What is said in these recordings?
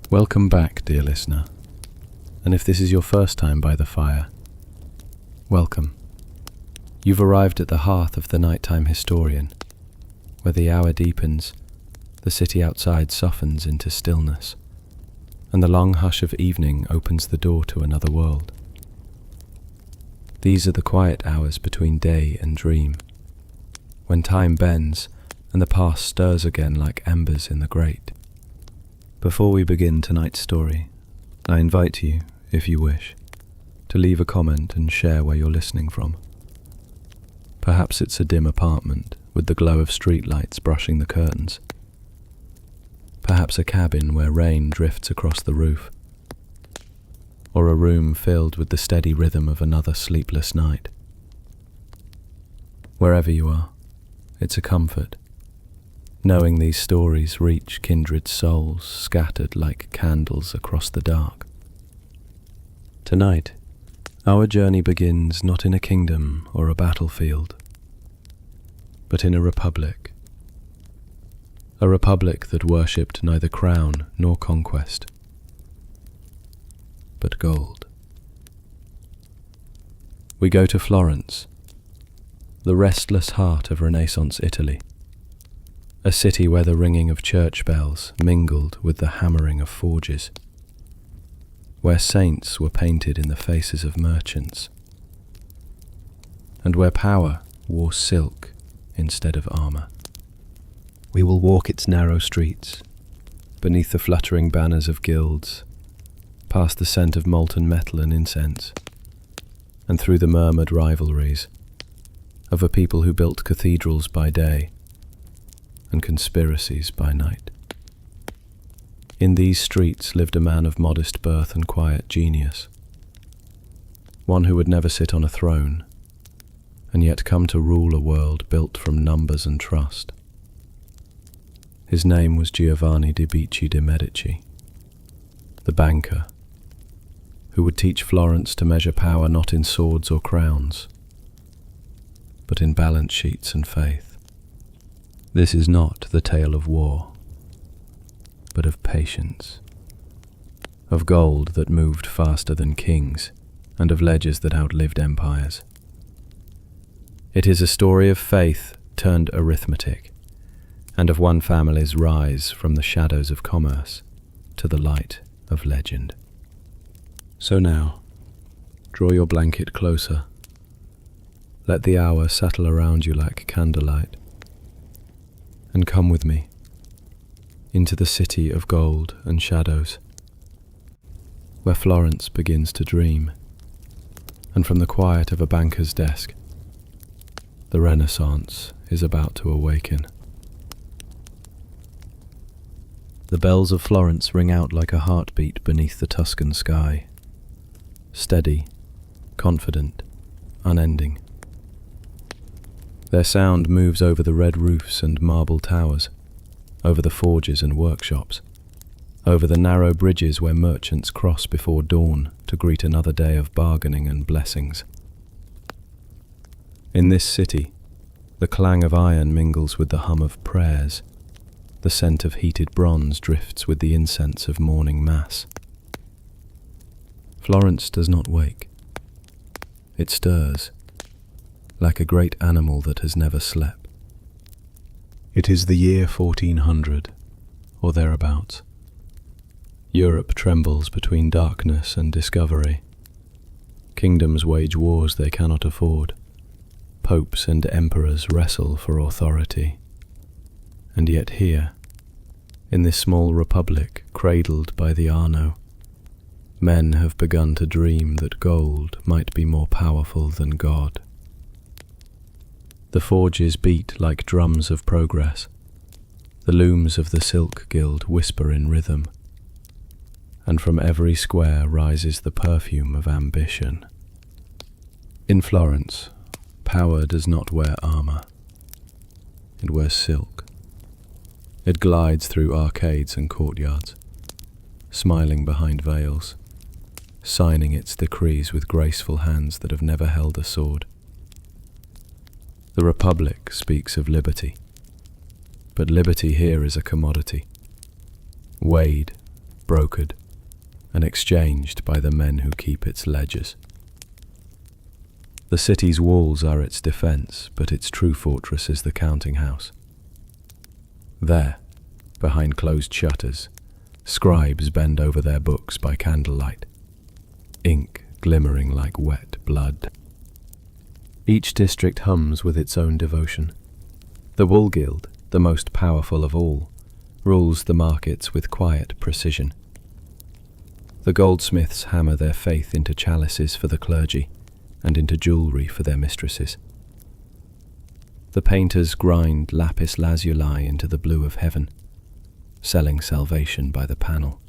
Welcome back, dear listener, and if this is your first time by the fire, welcome. You've arrived at the hearth of the nighttime historian, where the hour deepens, the city outside softens into stillness, and the long hush of evening opens the door to another world. These are the quiet hours between day and dream, when time bends and the past stirs again like embers in the grate. Before we begin tonight's story, I invite you, if you wish, to leave a comment and share where you're listening from. Perhaps it's a dim apartment with the glow of streetlights brushing the curtains. Perhaps a cabin where rain drifts across the roof. Or a room filled with the steady rhythm of another sleepless night. Wherever you are, it's a comfort, knowing these stories reach kindred souls scattered like candles across the dark. Tonight, our journey begins not in a kingdom or a battlefield, but in a republic. A republic that worshipped neither crown nor conquest, but gold. We go to Florence, the restless heart of Renaissance Italy, a city where the ringing of church bells mingled with the hammering of forges, where saints were painted in the faces of merchants, and where power wore silk instead of armor. We will walk its narrow streets, beneath the fluttering banners of guilds, past the scent of molten metal and incense, and through the murmured rivalries of a people who built cathedrals by day and conspiracies by night. In these streets lived a man of modest birth and quiet genius, one who would never sit on a throne, and yet come to rule a world built from numbers and trust. His name was Giovanni de Bicci de Medici, the banker, who would teach Florence to measure power not in swords or crowns, but in balance sheets and faith. This is not the tale of war, but of patience, of gold that moved faster than kings, and of ledgers that outlived empires. It is a story of faith turned arithmetic, and of one family's rise from the shadows of commerce to the light of legend. So now, draw your blanket closer. Let the hour settle around you like candlelight, and come with me into the city of gold and shadows, where Florence begins to dream, and from the quiet of a banker's desk, the Renaissance is about to awaken. The bells of Florence ring out like a heartbeat beneath the Tuscan sky, steady, confident, unending. Their sound moves over the red roofs and marble towers, over the forges and workshops, over the narrow bridges where merchants cross before dawn to greet another day of bargaining and blessings. In this city, the clang of iron mingles with the hum of prayers. The scent of heated bronze drifts with the incense of morning mass. Florence does not wake. It stirs, like a great animal that has never slept. It is the year 1400, or thereabouts. Europe trembles between darkness and discovery. Kingdoms wage wars they cannot afford. Popes and emperors wrestle for authority. And yet here, in this small republic cradled by the Arno, men have begun to dream that gold might be more powerful than God. The forges beat like drums of progress. The looms of the Silk Guild whisper in rhythm, and from every square rises the perfume of ambition. In Florence, power does not wear armor. It wears silk. It glides through arcades and courtyards, smiling behind veils, signing its decrees with graceful hands that have never held a sword. The Republic speaks of liberty, but liberty here is a commodity, weighed brokered, and exchanged by the men who keep its ledgers. The city's walls are its defence, but its true fortress is the counting house. There, behind closed shutters, scribes bend over their books by candlelight, ink glimmering like wet blood. Each district hums with its own devotion. The Wool Guild, the most powerful of all, rules the markets with quiet precision. The goldsmiths hammer their faith into chalices for the clergy and into jewellery for their mistresses. The painters grind lapis lazuli into the blue of heaven, selling salvation by the panel.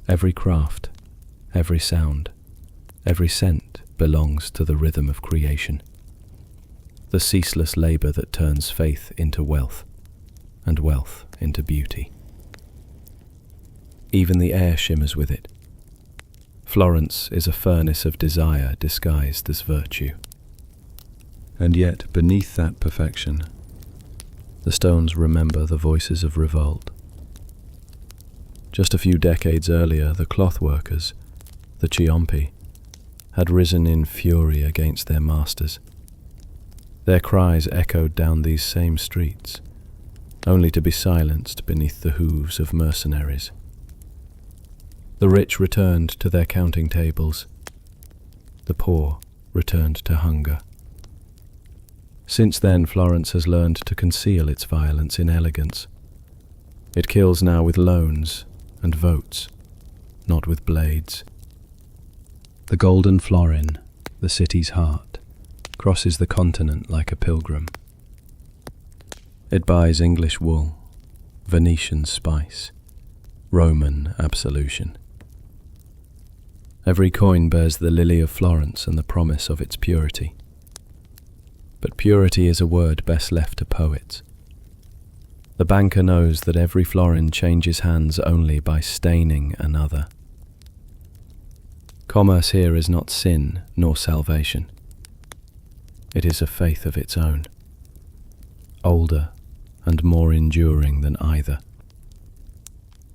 Every craft, every sound, every scent belongs to the rhythm of creation, the ceaseless labour that turns faith into wealth, and wealth into beauty. Even the air shimmers with it. Florence is a furnace of desire disguised as virtue. And yet, beneath that perfection, the stones remember the voices of revolt. Just a few decades earlier, the cloth workers, the Ciompi, had risen in fury against their masters. Their cries echoed down these same streets, only to be silenced beneath the hooves of mercenaries. The rich returned to their counting tables. The poor returned to hunger. Since then, Florence has learned to conceal its violence in elegance. It kills now with loans and votes, not with blades. The golden florin, the city's heart, crosses the continent like a pilgrim. It buys English wool, Venetian spice, Roman absolution. Every coin bears the lily of Florence and the promise of its purity. But purity is a word best left to poets. The banker knows that every florin changes hands only by staining another. Commerce here is not sin nor salvation. It is a faith of its own, older and more enduring than either.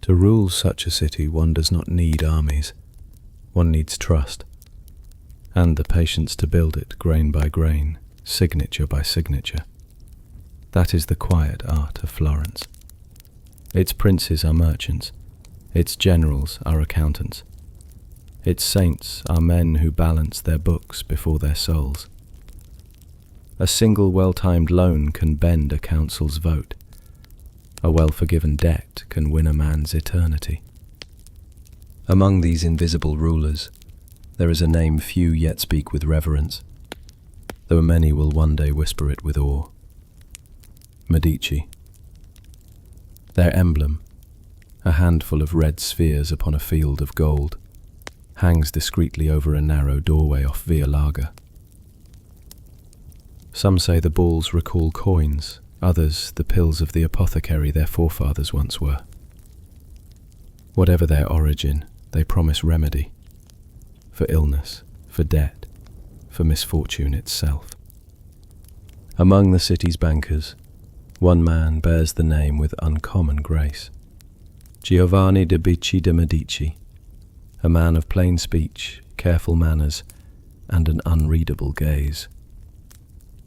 To rule such a city, one does not need armies. One needs trust, and the patience to build it grain by grain, signature by signature. That is the quiet art of Florence. Its princes are merchants, its generals are accountants, its saints are men who balance their books before their souls. A single well-timed loan can bend a council's vote. A well-forgiven debt can win a man's eternity. Among these invisible rulers, there is a name few yet speak with reverence, though many will one day whisper it with awe. Medici. Their emblem, a handful of red spheres upon a field of gold, hangs discreetly over a narrow doorway off Via Larga. Some say the balls recall coins, others the pills of the apothecary their forefathers once were. Whatever their origin, they promise remedy, for illness, for debt, for misfortune itself. Among the city's bankers, one man bears the name with uncommon grace. Giovanni de Bicci de Medici, a man of plain speech, careful manners, and an unreadable gaze.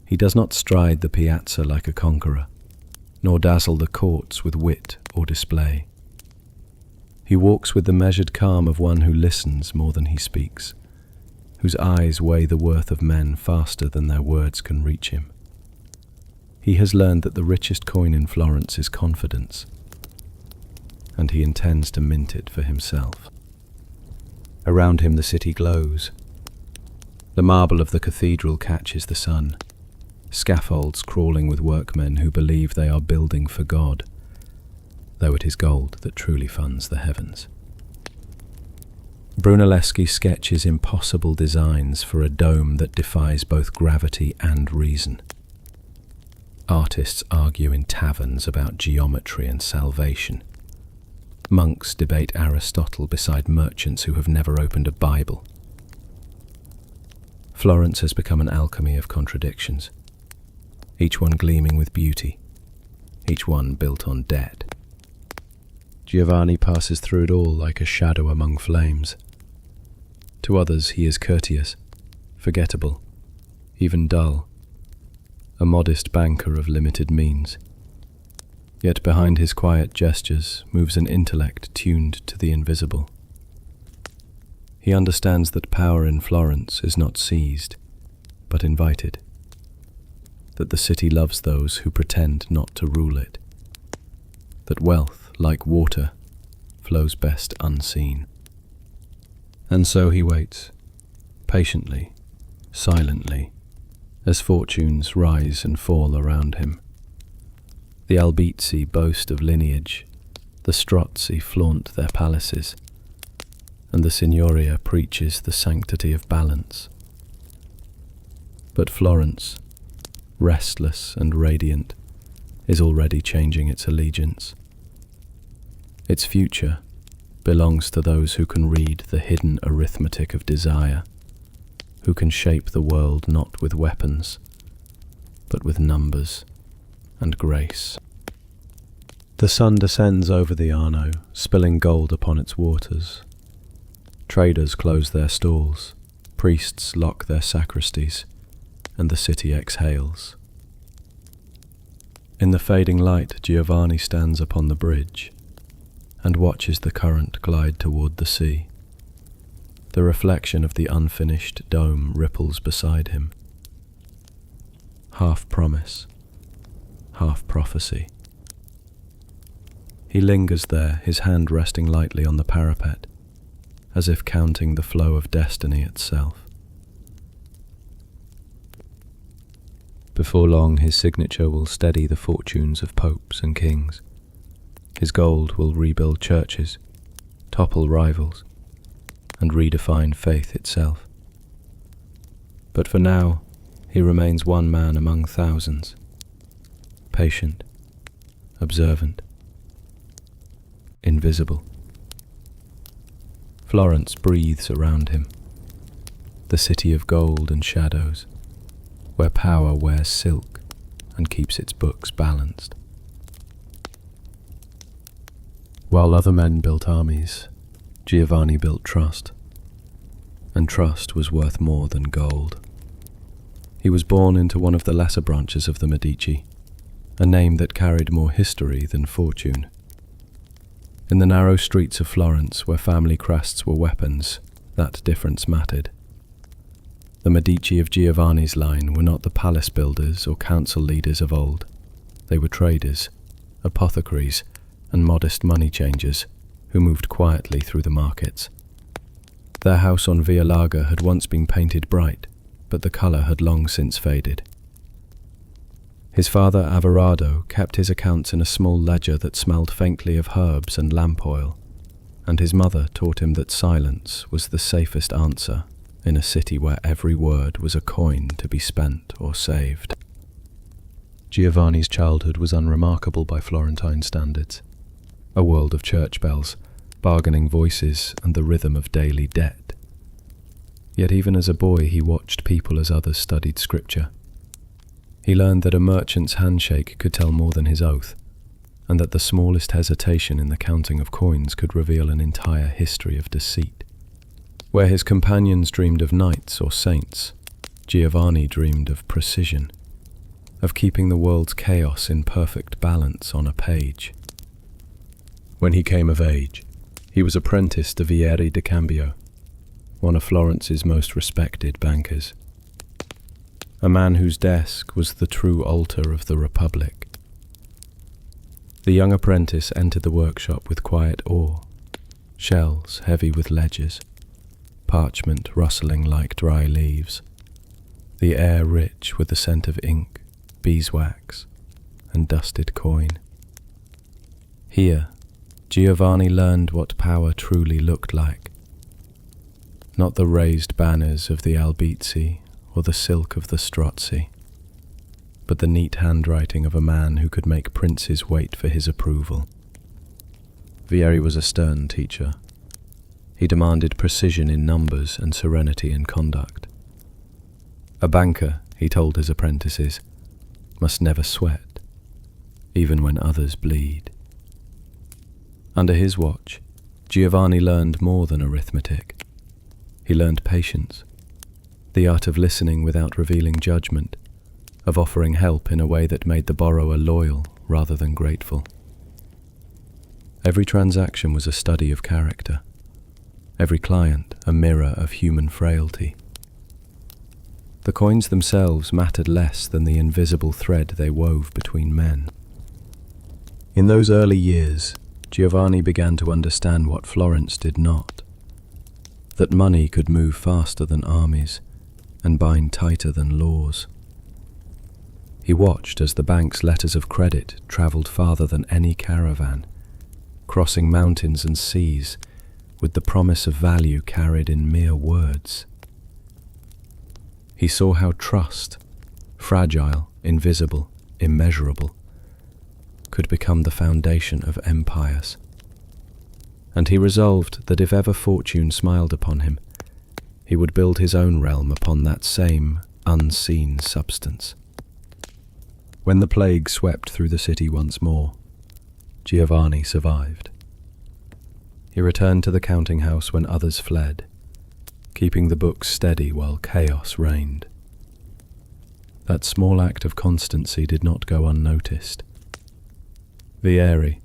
He does not stride the piazza like a conqueror, nor dazzle the courts with wit or display. He walks with the measured calm of one who listens more than he speaks, whose eyes weigh the worth of men faster than their words can reach him. He has learned that the richest coin in Florence is confidence, and he intends to mint it for himself. Around him the city glows. The marble of the cathedral catches the sun, scaffolds crawling with workmen who believe they are building for God, though it is gold that truly funds the heavens. Brunelleschi sketches impossible designs for a dome that defies both gravity and reason. Artists argue in taverns about geometry and salvation. Monks debate Aristotle beside merchants who have never opened a Bible. Florence has become an alchemy of contradictions, each one gleaming with beauty, each one built on debt. Giovanni passes through it all like a shadow among flames. To others he is courteous, forgettable, even dull, a modest banker of limited means. Yet behind his quiet gestures moves an intellect tuned to the invisible. He understands that power in Florence is not seized, but invited, that the city loves those who pretend not to rule it, that wealth, like water, flows best unseen. And so he waits, patiently, silently, as fortunes rise and fall around him. The Albizzi boast of lineage, the Strozzi flaunt their palaces, and the Signoria preaches the sanctity of balance. But Florence, restless and radiant, is already changing its allegiance. Its future belongs to those who can read the hidden arithmetic of desire, who can shape the world not with weapons, but with numbers and grace. The sun descends over the Arno, spilling gold upon its waters. Traders close their stalls, priests lock their sacristies, and the city exhales. In the fading light, Giovanni stands upon the bridge and watches the current glide toward the sea. The reflection of the unfinished dome ripples beside him. Half promise, half prophecy. He lingers there, his hand resting lightly on the parapet, as if counting the flow of destiny itself. Before long, his signature will steady the fortunes of popes and kings. His gold will rebuild churches, topple rivals, and redefine faith itself. But for now, he remains one man among thousands, patient, observant, invisible. Florence breathes around him, the city of gold and shadows, where power wears silk and keeps its books balanced. While other men built armies, Giovanni built trust, and trust was worth more than gold. He was born into one of the lesser branches of the Medici, a name that carried more history than fortune. In the narrow streets of Florence, where family crests were weapons, that difference mattered. The Medici of Giovanni's line were not the palace builders or council leaders of old. They were traders, apothecaries, and modest money changers who moved quietly through the markets. Their house on Via Larga had once been painted bright, but the colour had long since faded. His father, Averardo, kept his accounts in a small ledger that smelled faintly of herbs and lamp oil, and his mother taught him that silence was the safest answer in a city where every word was a coin to be spent or saved. Giovanni's childhood was unremarkable by Florentine standards. A world of church bells, bargaining voices, and the rhythm of daily debt. Yet even as a boy he watched people as others studied scripture. He learned that a merchant's handshake could tell more than his oath, and that the smallest hesitation in the counting of coins could reveal an entire history of deceit. Where his companions dreamed of knights or saints, Giovanni dreamed of precision, of keeping the world's chaos in perfect balance on a page. When he came of age, he was apprenticed to Vieri de Cambio, one of Florence's most respected bankers. A man whose desk was the true altar of the Republic. The young apprentice entered the workshop with quiet awe, shelves heavy with ledgers, parchment rustling like dry leaves, the air rich with the scent of ink, beeswax, and dusted coin. Here, Giovanni learned what power truly looked like. Not the raised banners of the Albizzi or the silk of the Strozzi, but the neat handwriting of a man who could make princes wait for his approval. Vieri was a stern teacher. He demanded precision in numbers and serenity in conduct. A banker, he told his apprentices, must never sweat, even when others bleed. Under his watch, Giovanni learned more than arithmetic. He learned patience, the art of listening without revealing judgment, of offering help in a way that made the borrower loyal rather than grateful. Every transaction was a study of character, every client a mirror of human frailty. The coins themselves mattered less than the invisible thread they wove between men. In those early years, Giovanni began to understand what Florence did not, that money could move faster than armies and bind tighter than laws. He watched as the bank's letters of credit travelled farther than any caravan, crossing mountains and seas with the promise of value carried in mere words. He saw how trust, fragile, invisible, immeasurable, could become the foundation of empires. And he resolved that if ever fortune smiled upon him, he would build his own realm upon that same unseen substance. When the plague swept through the city once more, Giovanni survived. He returned to the counting house when others fled, keeping the books steady while chaos reigned. That small act of constancy did not go unnoticed. Vieri,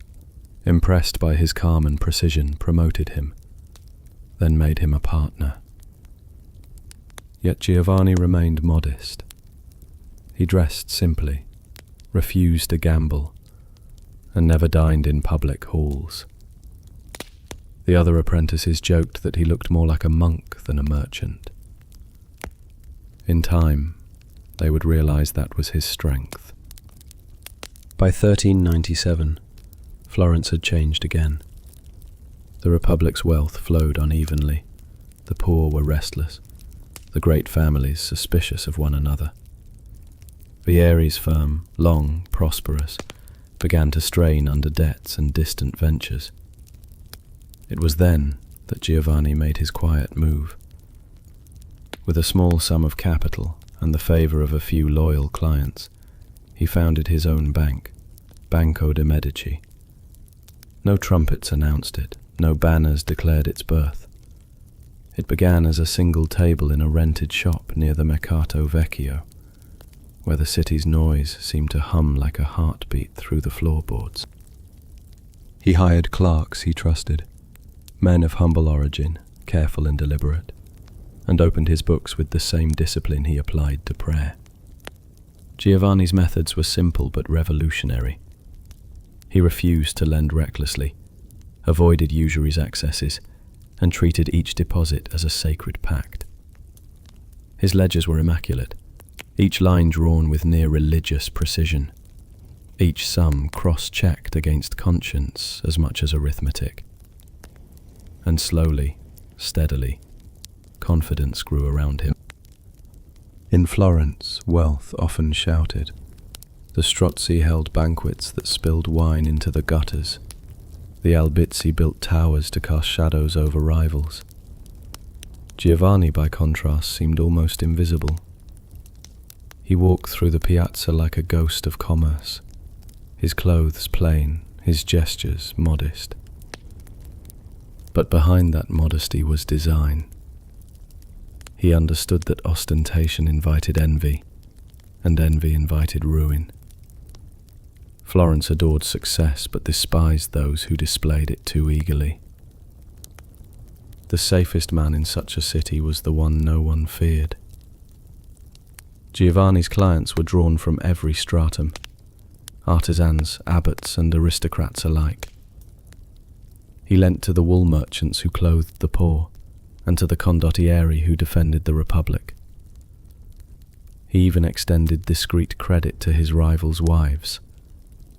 impressed by his calm and precision, promoted him, then made him a partner. Yet Giovanni remained modest. He dressed simply, refused to gamble, and never dined in public halls. The other apprentices joked that he looked more like a monk than a merchant. In time, they would realize that was his strength. By 1397, Florence had changed again. The Republic's wealth flowed unevenly. The poor were restless, the great families suspicious of one another. Vieri's firm, long, prosperous, began to strain under debts and distant ventures. It was then that Giovanni made his quiet move. With a small sum of capital and the favour of a few loyal clients, he founded his own bank, Banco de Medici. No trumpets announced it, no banners declared its birth. It began as a single table in a rented shop near the Mercato Vecchio, where the city's noise seemed to hum like a heartbeat through the floorboards. He hired clerks he trusted, men of humble origin, careful and deliberate, and opened his books with the same discipline he applied to prayer. Giovanni's methods were simple but revolutionary. He refused to lend recklessly, avoided usury's excesses, and treated each deposit as a sacred pact. His ledgers were immaculate, each line drawn with near religious precision, each sum cross-checked against conscience as much as arithmetic. And slowly, steadily, confidence grew around him. In Florence, wealth often shouted. The Strozzi held banquets that spilled wine into the gutters. The Albizzi built towers to cast shadows over rivals. Giovanni, by contrast, seemed almost invisible. He walked through the piazza like a ghost of commerce, his clothes plain, his gestures modest. But behind that modesty was design. He understood that ostentation invited envy, and envy invited ruin. Florence adored success but despised those who displayed it too eagerly. The safest man in such a city was the one no one feared. Giovanni's clients were drawn from every stratum, artisans, abbots, and aristocrats alike. He lent to the wool merchants who clothed the poor, and to the condottieri who defended the Republic. He even extended discreet credit to his rivals' wives,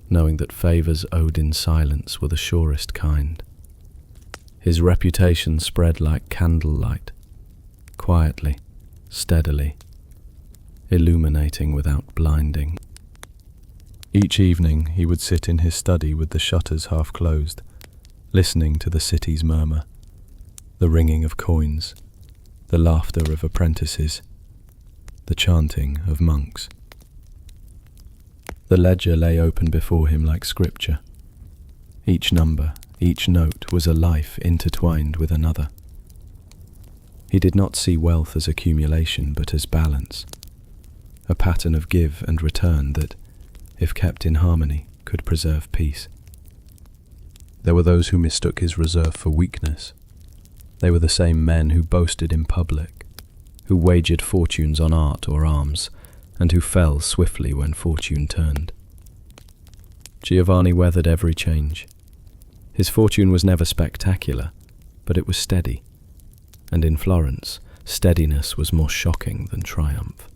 knowing that favours owed in silence were the surest kind. His reputation spread like candlelight, quietly, steadily, illuminating without blinding. Each evening he would sit in his study with the shutters half closed, listening to the city's murmur, the ringing of coins, the laughter of apprentices, the chanting of monks. The ledger lay open before him like scripture, each number, Each note was a life intertwined with another. He did not see wealth as accumulation, but as balance, a pattern of give and return that, if kept in harmony, could preserve peace. There were those who mistook his reserve for weakness. They were the same men who boasted in public, who wagered fortunes on art or arms, and who fell swiftly when fortune turned. Giovanni weathered every change. His fortune was never spectacular, but it was steady, and in Florence, steadiness was more shocking than triumph.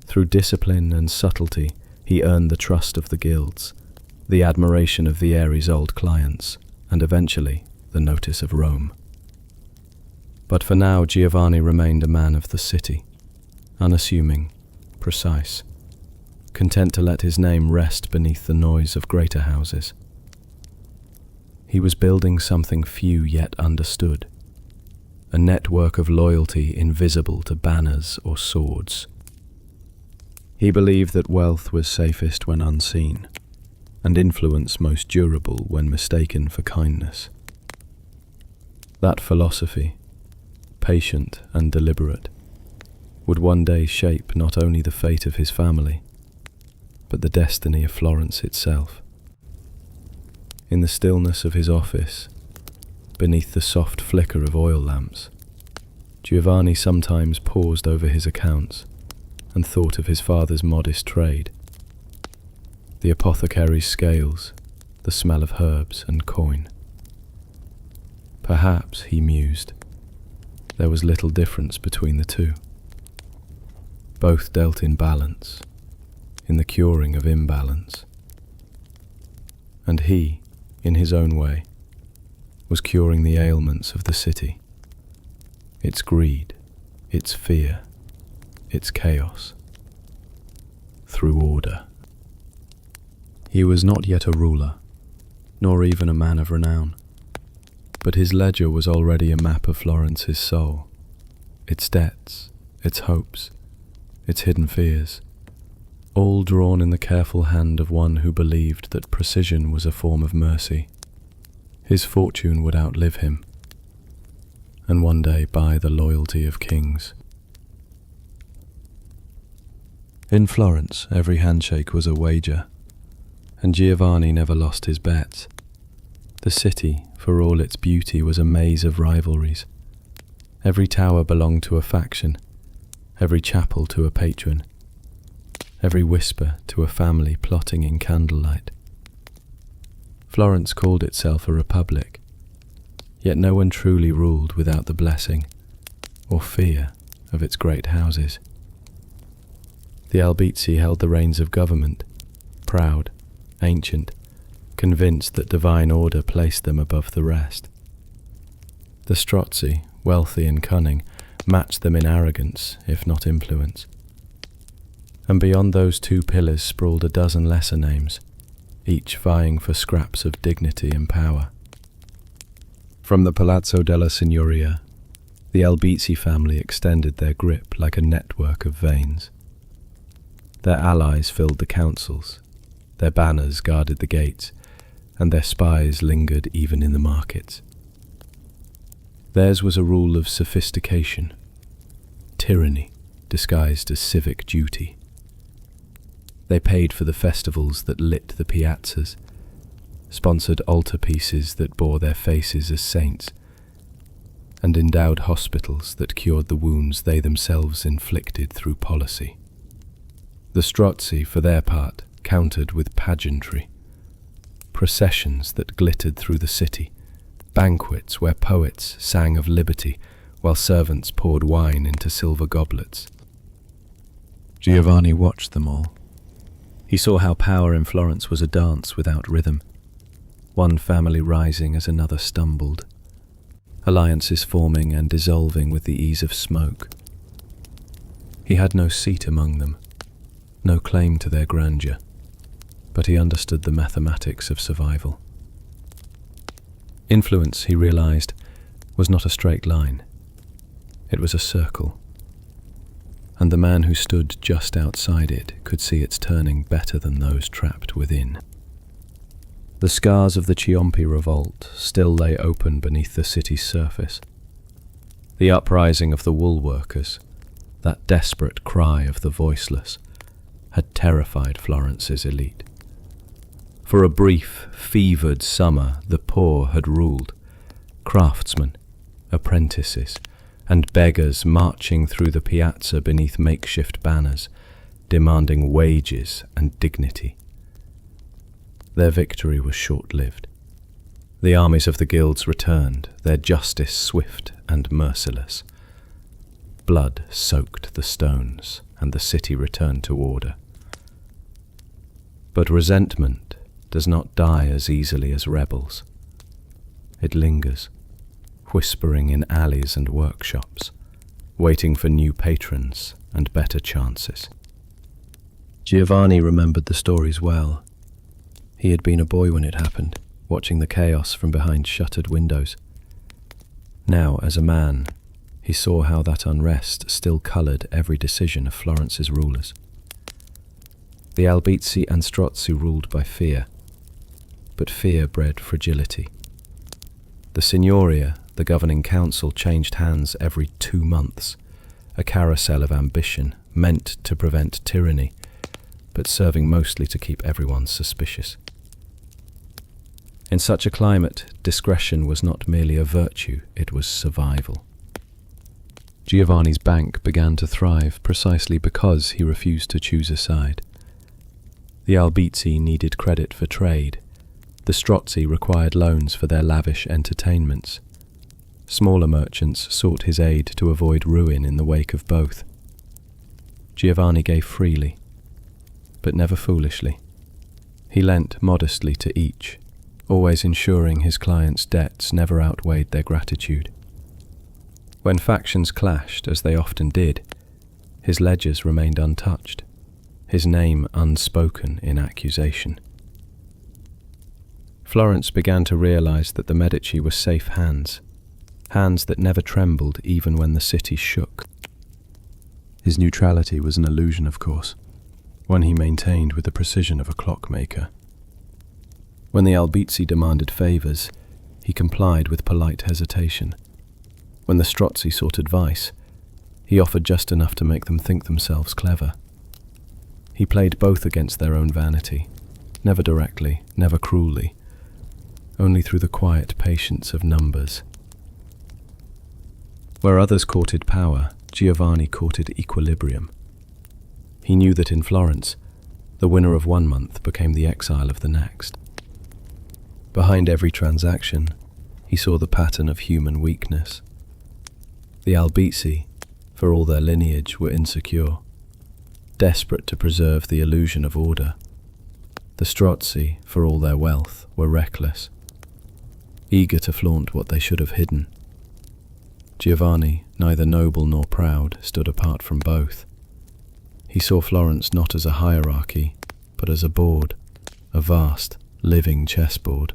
Through discipline and subtlety, he earned the trust of the guilds, the admiration of the Ares' old clients, and eventually the notice of Rome. But for now, Giovanni remained a man of the city, unassuming, precise, content to let his name rest beneath the noise of greater houses. He was building something few yet understood, a network of loyalty invisible to banners or swords. He believed that wealth was safest when unseen, and influence most durable when mistaken for kindness. That philosophy, patient and deliberate, would one day shape not only the fate of his family, but the destiny of Florence itself. In the stillness of his office, beneath the soft flicker of oil lamps, Giovanni sometimes paused over his accounts and thought of his father's modest trade. The apothecary's scales, the smell of herbs and coin. Perhaps, he mused, there was little difference between the two. Both dealt in balance, in the curing of imbalance. And he, in his own way, was curing the ailments of the city, its greed, its fear, its chaos, through order. He was not yet a ruler, nor even a man of renown, but his ledger was already a map of Florence's soul, its debts, its hopes, its hidden fears, all drawn in the careful hand of one who believed that precision was a form of mercy. His fortune would outlive him, and one day buy the loyalty of kings. In Florence, every handshake was a wager, and Giovanni never lost his bets. The city, for all its beauty, was a maze of rivalries. Every tower belonged to a faction, every chapel to a patron, every whisper to a family plotting in candlelight. Florence called itself a republic, yet no one truly ruled without the blessing or fear of its great houses. The Albizzi held the reins of government, proud, ancient, convinced that divine order placed them above the rest. The Strozzi, wealthy and cunning, matched them in arrogance, if not influence. And beyond those two pillars sprawled a dozen lesser names, each vying for scraps of dignity and power. From the Palazzo della Signoria, the Albizzi family extended their grip like a network of veins. Their allies filled the councils, their banners guarded the gates, and their spies lingered even in the markets. Theirs was a rule of sophistication, tyranny disguised as civic duty. They paid for the festivals that lit the piazzas, sponsored altarpieces that bore their faces as saints, and endowed hospitals that cured the wounds they themselves inflicted through policy. The Strozzi, for their part, countered with pageantry, processions that glittered through the city, banquets where poets sang of liberty while servants poured wine into silver goblets. Giovanni watched them all. He saw how power in Florence was a dance without rhythm, one family rising as another stumbled, alliances forming and dissolving with the ease of smoke. He had no seat among them, no claim to their grandeur, but he understood the mathematics of survival. Influence, he realized, was not a straight line. It was a circle, and the man who stood just outside it could see its turning better than those trapped within. The scars of the Ciompi revolt still lay open beneath the city's surface. The uprising of the wool workers, that desperate cry of the voiceless, had terrified Florence's elite. For a brief, fevered summer, the poor had ruled, craftsmen, apprentices, and beggars marching through the piazza beneath makeshift banners, demanding wages and dignity. Their victory was short-lived. The armies of the guilds returned, their justice swift and merciless. Blood soaked the stones, and the city returned to order. But resentment does not die as easily as rebels. It lingers, whispering in alleys and workshops, waiting for new patrons and better chances. Giovanni remembered the stories well. He had been a boy when it happened, watching the chaos from behind shuttered windows. Now, as a man, he saw how that unrest still coloured every decision of Florence's rulers. The Albizzi and Strozzi ruled by fear, but fear bred fragility. The Signoria, the governing council, changed hands every 2 months, a carousel of ambition meant to prevent tyranny, but serving mostly to keep everyone suspicious. In such a climate, discretion was not merely a virtue, it was survival. Giovanni's bank began to thrive precisely because he refused to choose a side. The Albizzi needed credit for trade. The Strozzi required loans for their lavish entertainments. Smaller merchants sought his aid to avoid ruin in the wake of both. Giovanni gave freely, but never foolishly. He lent modestly to each, always ensuring his clients' debts never outweighed their gratitude. When factions clashed, as they often did, his ledgers remained untouched, his name unspoken in accusation. Florence began to realize that the Medici were safe hands, hands that never trembled even when the city shook. His neutrality was an illusion, of course, one he maintained with the precision of a clockmaker. When the Albizzi demanded favours, he complied with polite hesitation. When the Strozzi sought advice, he offered just enough to make them think themselves clever. He played both against their own vanity, never directly, never cruelly, only through the quiet patience of numbers. Where others courted power, Giovanni courted equilibrium. He knew that in Florence, the winner of one month became the exile of the next. Behind every transaction, he saw the pattern of human weakness. The Albizzi, for all their lineage, were insecure, desperate to preserve the illusion of order. The Strozzi, for all their wealth, were reckless, eager to flaunt what they should have hidden. Giovanni, neither noble nor proud, stood apart from both. He saw Florence not as a hierarchy, but as a board, a vast, living chessboard,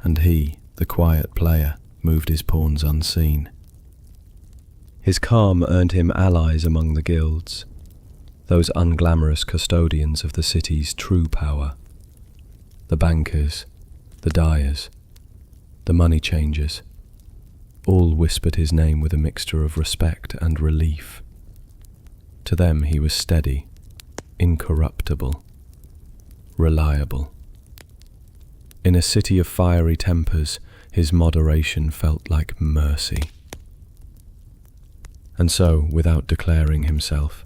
and he, the quiet player, moved his pawns unseen. His calm earned him allies among the guilds, those unglamorous custodians of the city's true power. The bankers, the dyers, the money changers, all whispered his name with a mixture of respect and relief. To them he was steady, incorruptible, reliable. In a city of fiery tempers, his moderation felt like mercy. And so, without declaring himself,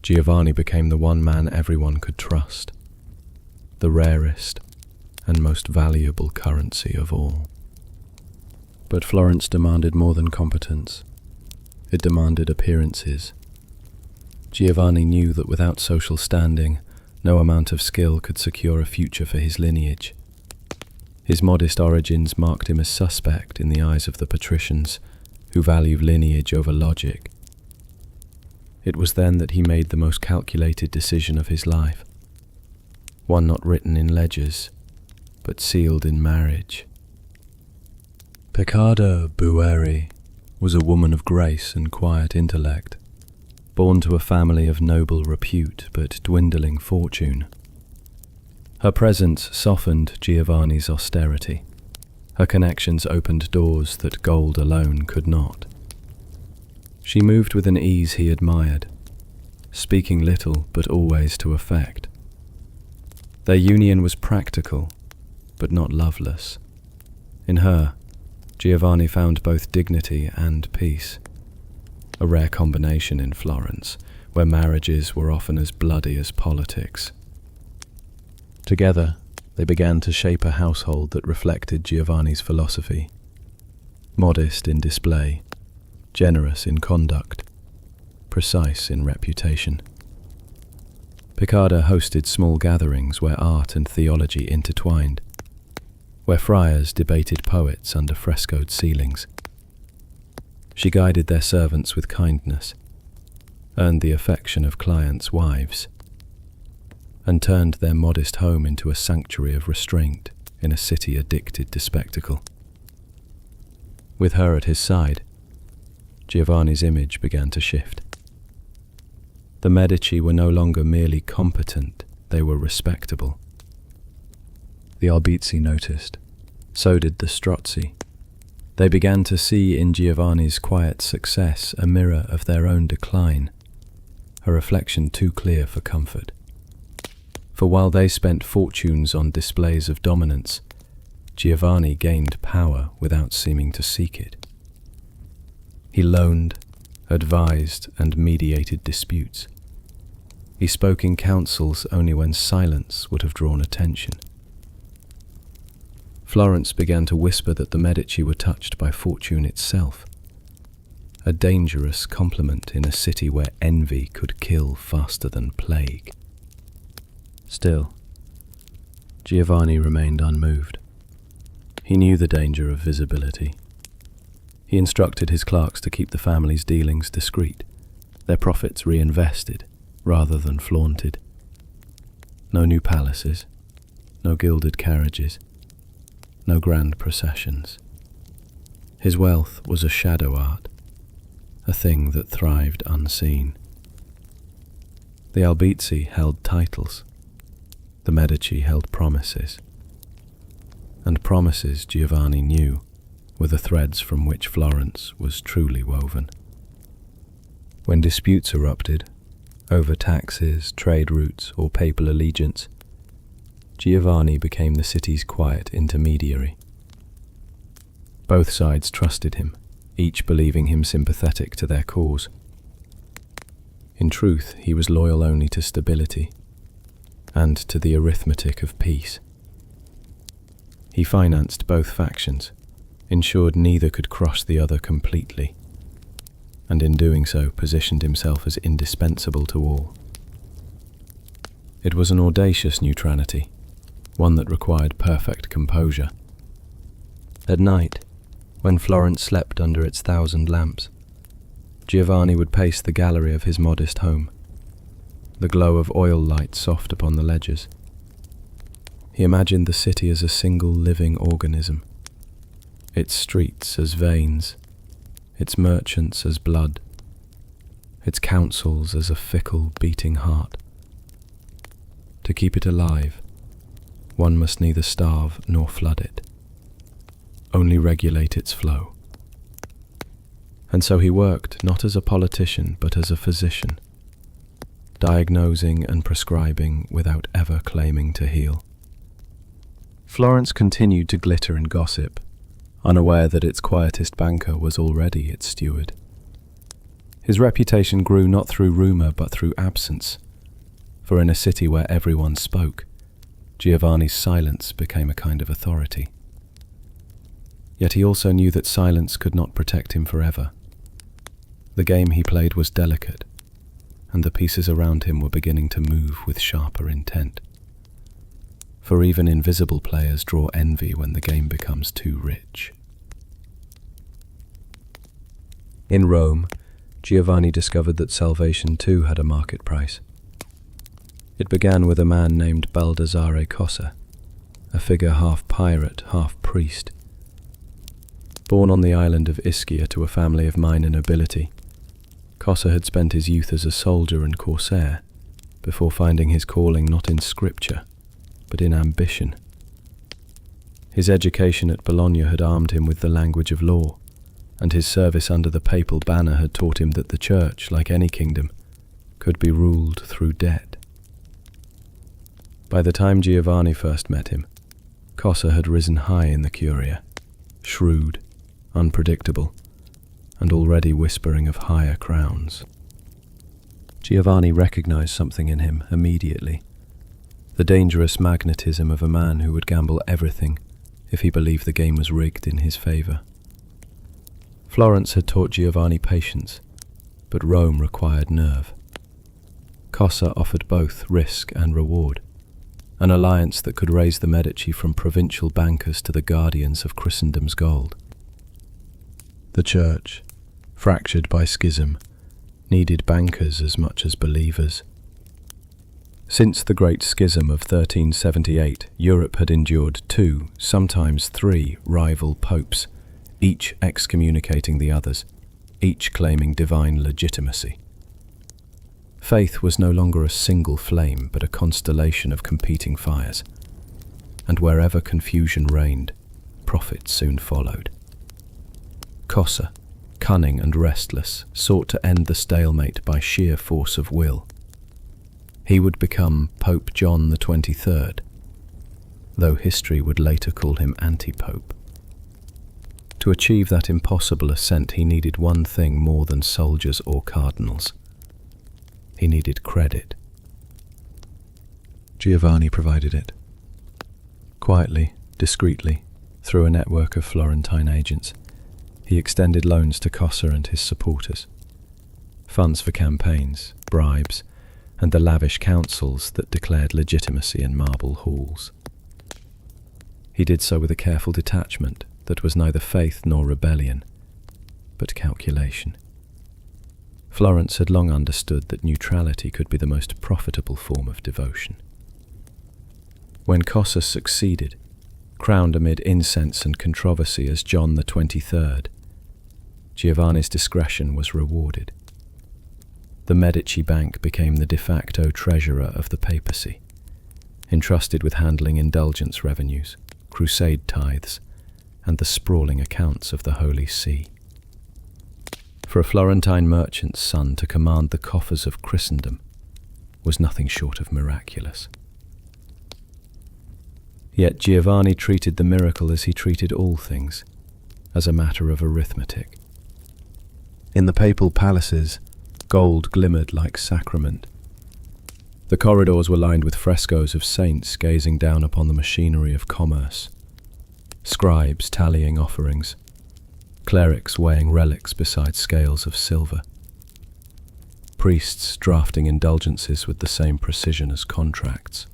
Giovanni became the one man everyone could trust, the rarest and most valuable currency of all. But Florence demanded more than competence. It demanded appearances. Giovanni knew that without social standing, no amount of skill could secure a future for his lineage. His modest origins marked him as suspect in the eyes of the patricians, who valued lineage over logic. It was then that he made the most calculated decision of his life, one not written in ledgers, but sealed in marriage. Piccarda Bueri was a woman of grace and quiet intellect, born to a family of noble repute but dwindling fortune. Her presence softened Giovanni's austerity. Her connections opened doors that gold alone could not. She moved with an ease he admired, speaking little but always to effect. Their union was practical, but not loveless. In her, Giovanni found both dignity and peace, a rare combination in Florence, where marriages were often as bloody as politics. Together, they began to shape a household that reflected Giovanni's philosophy, modest in display, generous in conduct, precise in reputation. Piccarda hosted small gatherings where art and theology intertwined, where friars debated poets under frescoed ceilings. She guided their servants with kindness, earned the affection of clients' wives, and turned their modest home into a sanctuary of restraint in a city addicted to spectacle. With her at his side, Giovanni's image began to shift. The Medici were no longer merely competent, they were respectable. The Albizzi noticed, so did the Strozzi. They began to see in Giovanni's quiet success a mirror of their own decline, a reflection too clear for comfort. For while they spent fortunes on displays of dominance, Giovanni gained power without seeming to seek it. He loaned, advised, and mediated disputes. He spoke in councils only when silence would have drawn attention. Florence began to whisper that the Medici were touched by fortune itself, a dangerous compliment in a city where envy could kill faster than plague. Still, Giovanni remained unmoved. He knew the danger of visibility. He instructed his clerks to keep the family's dealings discreet, their profits reinvested rather than flaunted. No new palaces, no gilded carriages, no grand processions. His wealth was a shadow art, a thing that thrived unseen. The Albizzi held titles, the Medici held promises, and promises, Giovanni knew, were the threads from which Florence was truly woven. When disputes erupted, over taxes, trade routes, or papal allegiance, Giovanni became the city's quiet intermediary. Both sides trusted him, each believing him sympathetic to their cause. In truth, he was loyal only to stability, and to the arithmetic of peace. He financed both factions, ensured neither could crush the other completely, and in doing so positioned himself as indispensable to all. It was an audacious neutrality, one that required perfect composure. At night, when Florence slept under its 1,000 lamps, Giovanni would pace the gallery of his modest home, the glow of oil light soft upon the ledges. He imagined the city as a single living organism, its streets as veins, its merchants as blood, its councils as a fickle, beating heart. To keep it alive, one must neither starve nor flood it, only regulate its flow. And so he worked not as a politician but as a physician, diagnosing and prescribing without ever claiming to heal. Florence continued to glitter in gossip, unaware that its quietest banker was already its steward. His reputation grew not through rumour but through absence, for in a city where everyone spoke, Giovanni's silence became a kind of authority. Yet he also knew that silence could not protect him forever. The game he played was delicate, and the pieces around him were beginning to move with sharper intent. For even invisible players draw envy when the game becomes too rich. In Rome, Giovanni discovered that salvation too had a market price. It began with a man named Baldassare Cossa, a figure half pirate, half priest. Born on the island of Ischia to a family of minor nobility, Cossa had spent his youth as a soldier and corsair, before finding his calling not in scripture, but in ambition. His education at Bologna had armed him with the language of law, and his service under the papal banner had taught him that the Church, like any kingdom, could be ruled through debt. By the time Giovanni first met him, Cossa had risen high in the Curia, shrewd, unpredictable, and already whispering of higher crowns. Giovanni recognized something in him immediately, the dangerous magnetism of a man who would gamble everything if he believed the game was rigged in his favor. Florence had taught Giovanni patience, but Rome required nerve. Cossa offered both risk and reward, an alliance that could raise the Medici from provincial bankers to the guardians of Christendom's gold. The Church, fractured by schism, needed bankers as much as believers. Since the Great Schism of 1378, Europe had endured 2, sometimes 3, rival popes, each excommunicating the others, each claiming divine legitimacy. Faith was no longer a single flame, but a constellation of competing fires, and wherever confusion reigned, profit soon followed. Cossa, cunning and restless, sought to end the stalemate by sheer force of will. He would become Pope John the 23rd, though history would later call him anti-pope. To achieve that impossible ascent, he needed one thing more than soldiers or cardinals. He needed credit. Giovanni provided it. Quietly, discreetly, through a network of Florentine agents, he extended loans to Cossa and his supporters, funds for campaigns, bribes, and the lavish councils that declared legitimacy in marble halls. He did so with a careful detachment that was neither faith nor rebellion, but calculation. Florence had long understood that neutrality could be the most profitable form of devotion. When Cossa succeeded, crowned amid incense and controversy as John the 23rd, Giovanni's discretion was rewarded. The Medici Bank became the de facto treasurer of the papacy, entrusted with handling indulgence revenues, crusade tithes, and the sprawling accounts of the Holy See. For a Florentine merchant's son to command the coffers of Christendom was nothing short of miraculous. Yet Giovanni treated the miracle as he treated all things, as a matter of arithmetic. In the papal palaces, gold glimmered like sacrament. The corridors were lined with frescoes of saints gazing down upon the machinery of commerce, scribes tallying offerings, clerics weighing relics beside scales of silver, priests drafting indulgences with the same precision as contracts.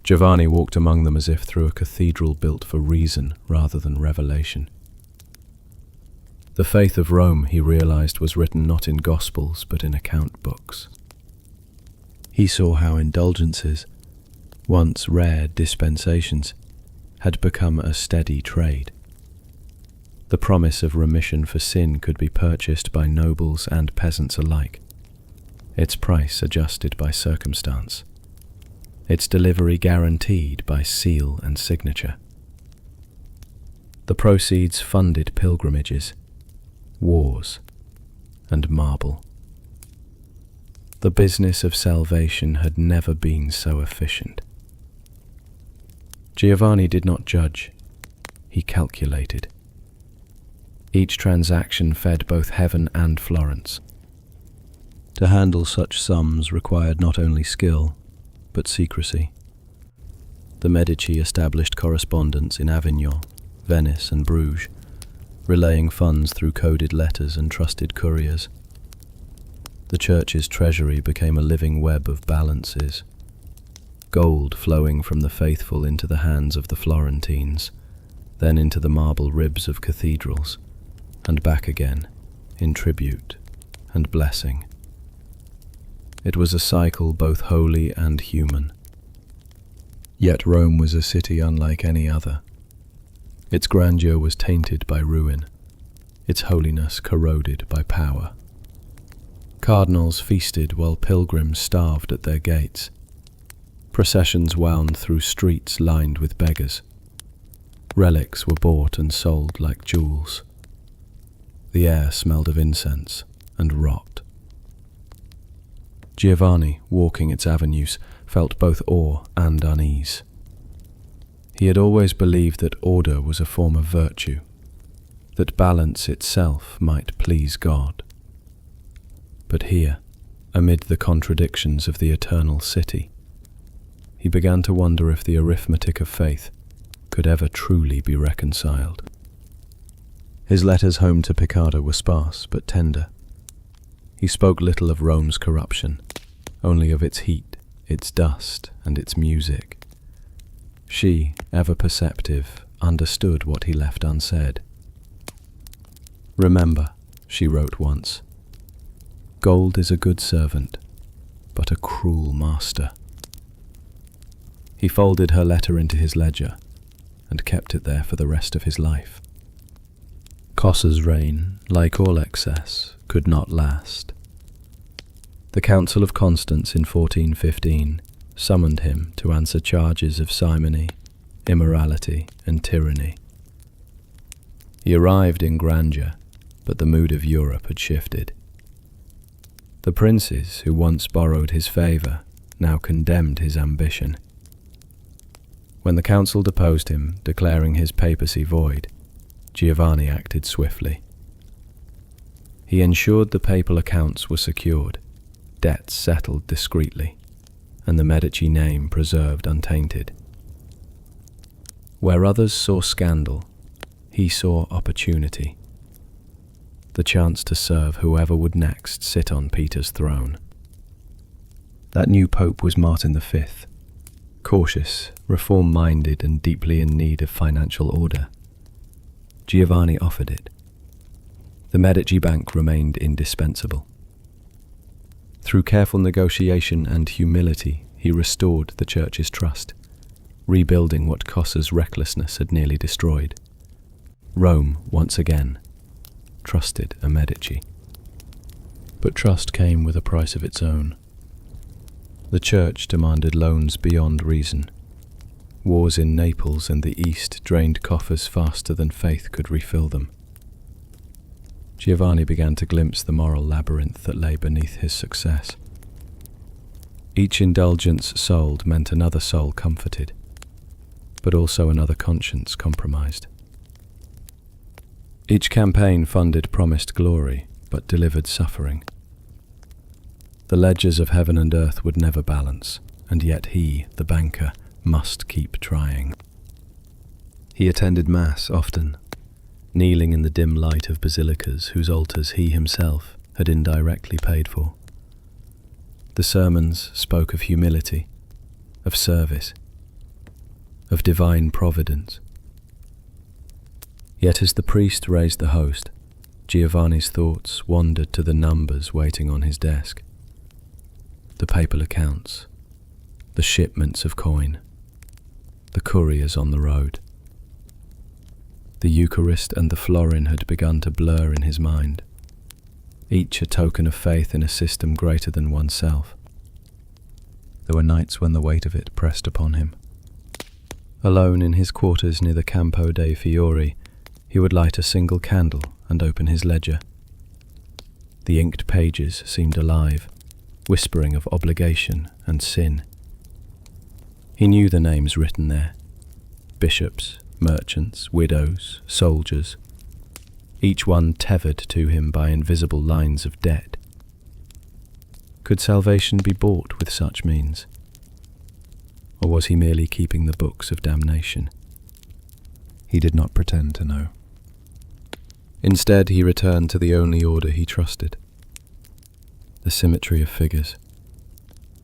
Giovanni walked among them as if through a cathedral built for reason rather than revelation. The faith of Rome, he realized, was written not in gospels but in account books. He saw how indulgences, once rare dispensations, had become a steady trade. The promise of remission for sin could be purchased by nobles and peasants alike, its price adjusted by circumstance, its delivery guaranteed by seal and signature. The proceeds funded pilgrimages, wars, and marble. The business of salvation had never been so efficient. Giovanni did not judge, he calculated. Each transaction fed both heaven and Florence. To handle such sums required not only skill, but secrecy. The Medici established correspondence in Avignon, Venice, and Bruges, relaying funds through coded letters and trusted couriers. The church's treasury became a living web of balances, gold flowing from the faithful into the hands of the Florentines, then into the marble ribs of cathedrals, and back again, in tribute and blessing. It was a cycle both holy and human. Yet Rome was a city unlike any other. Its grandeur was tainted by ruin, its holiness corroded by power. Cardinals feasted while pilgrims starved at their gates. Processions wound through streets lined with beggars. Relics were bought and sold like jewels. The air smelled of incense and rot. Giovanni, walking its avenues, felt both awe and unease. He had always believed that order was a form of virtue, that balance itself might please God. But here, amid the contradictions of the eternal city, he began to wonder if the arithmetic of faith could ever truly be reconciled. His letters home to Piccardo were sparse but tender. He spoke little of Rome's corruption, only of its heat, its dust, and its music. She, ever perceptive, understood what he left unsaid. "Remember," she wrote once, "gold is a good servant, but a cruel master." He folded her letter into his ledger and kept it there for the rest of his life. Cossa's reign, like all excess, could not last. The Council of Constance in 1415 summoned him to answer charges of simony, immorality, and tyranny. He arrived in grandeur, but the mood of Europe had shifted. The princes who once borrowed his favour now condemned his ambition. When the council deposed him, declaring his papacy void, Giovanni acted swiftly. He ensured the papal accounts were secured, debts settled discreetly, and the Medici name preserved untainted. Where others saw scandal, he saw opportunity, the chance to serve whoever would next sit on Peter's throne. That new pope was Martin V, cautious, reform-minded, and deeply in need of financial order. Giovanni offered it. The Medici Bank remained indispensable. Through careful negotiation and humility, he restored the Church's trust, rebuilding what Cossa's recklessness had nearly destroyed. Rome, once again, trusted a Medici. But trust came with a price of its own. The Church demanded loans beyond reason. Wars in Naples and the East drained coffers faster than faith could refill them. Giovanni began to glimpse the moral labyrinth that lay beneath his success. Each indulgence sold meant another soul comforted, but also another conscience compromised. Each campaign funded promised glory, but delivered suffering. The ledgers of heaven and earth would never balance, and yet he, the banker, must keep trying. He attended Mass often, kneeling in the dim light of basilicas whose altars he himself had indirectly paid for. The sermons spoke of humility, of service, of divine providence. Yet as the priest raised the host, Giovanni's thoughts wandered to the numbers waiting on his desk. The papal accounts, the shipments of coin, the couriers on the road. The Eucharist and the florin had begun to blur in his mind, each a token of faith in a system greater than oneself. There were nights when the weight of it pressed upon him. Alone in his quarters near the Campo dei Fiori, he would light a single candle and open his ledger. The inked pages seemed alive, whispering of obligation and sin. He knew the names written there: bishops, merchants, widows, soldiers, each one tethered to him by invisible lines of debt. Could salvation be bought with such means? Or was he merely keeping the books of damnation? He did not pretend to know. Instead, he returned to the only order he trusted: the symmetry of figures,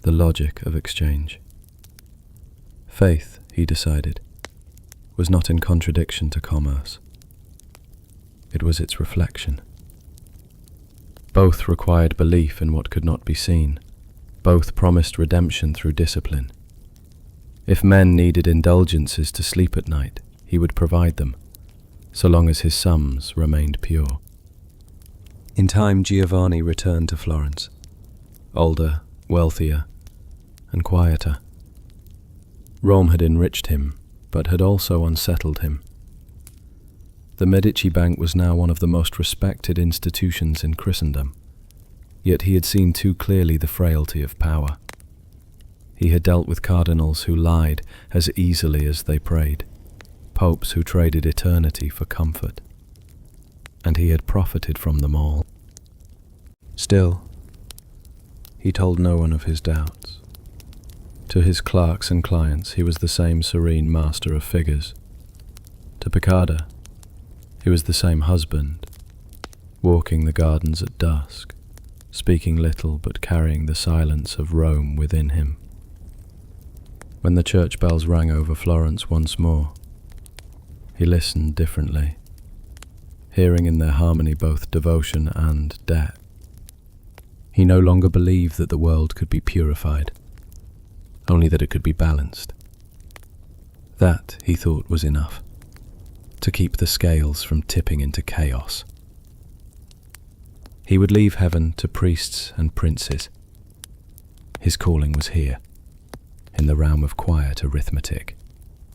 the logic of exchange. Faith, he decided, was not in contradiction to commerce. It was its reflection. Both required belief in what could not be seen. Both promised redemption through discipline. If men needed indulgences to sleep at night, he would provide them, so long as his sums remained pure. In time, Giovanni returned to Florence, older, wealthier, and quieter. Rome had enriched him, but had also unsettled him. The Medici Bank was now one of the most respected institutions in Christendom, yet he had seen too clearly the frailty of power. He had dealt with cardinals who lied as easily as they prayed, popes who traded eternity for comfort, and he had profited from them all. Still, he told no one of his doubts. To his clerks and clients he was the same serene master of figures. To Piccarda, he was the same husband, walking the gardens at dusk, speaking little but carrying the silence of Rome within him. When the church bells rang over Florence once more, he listened differently, hearing in their harmony both devotion and debt. He no longer believed that the world could be purified, only that it could be balanced. That, he thought, was enough, to keep the scales from tipping into chaos. He would leave heaven to priests and princes. His calling was here, in the realm of quiet arithmetic,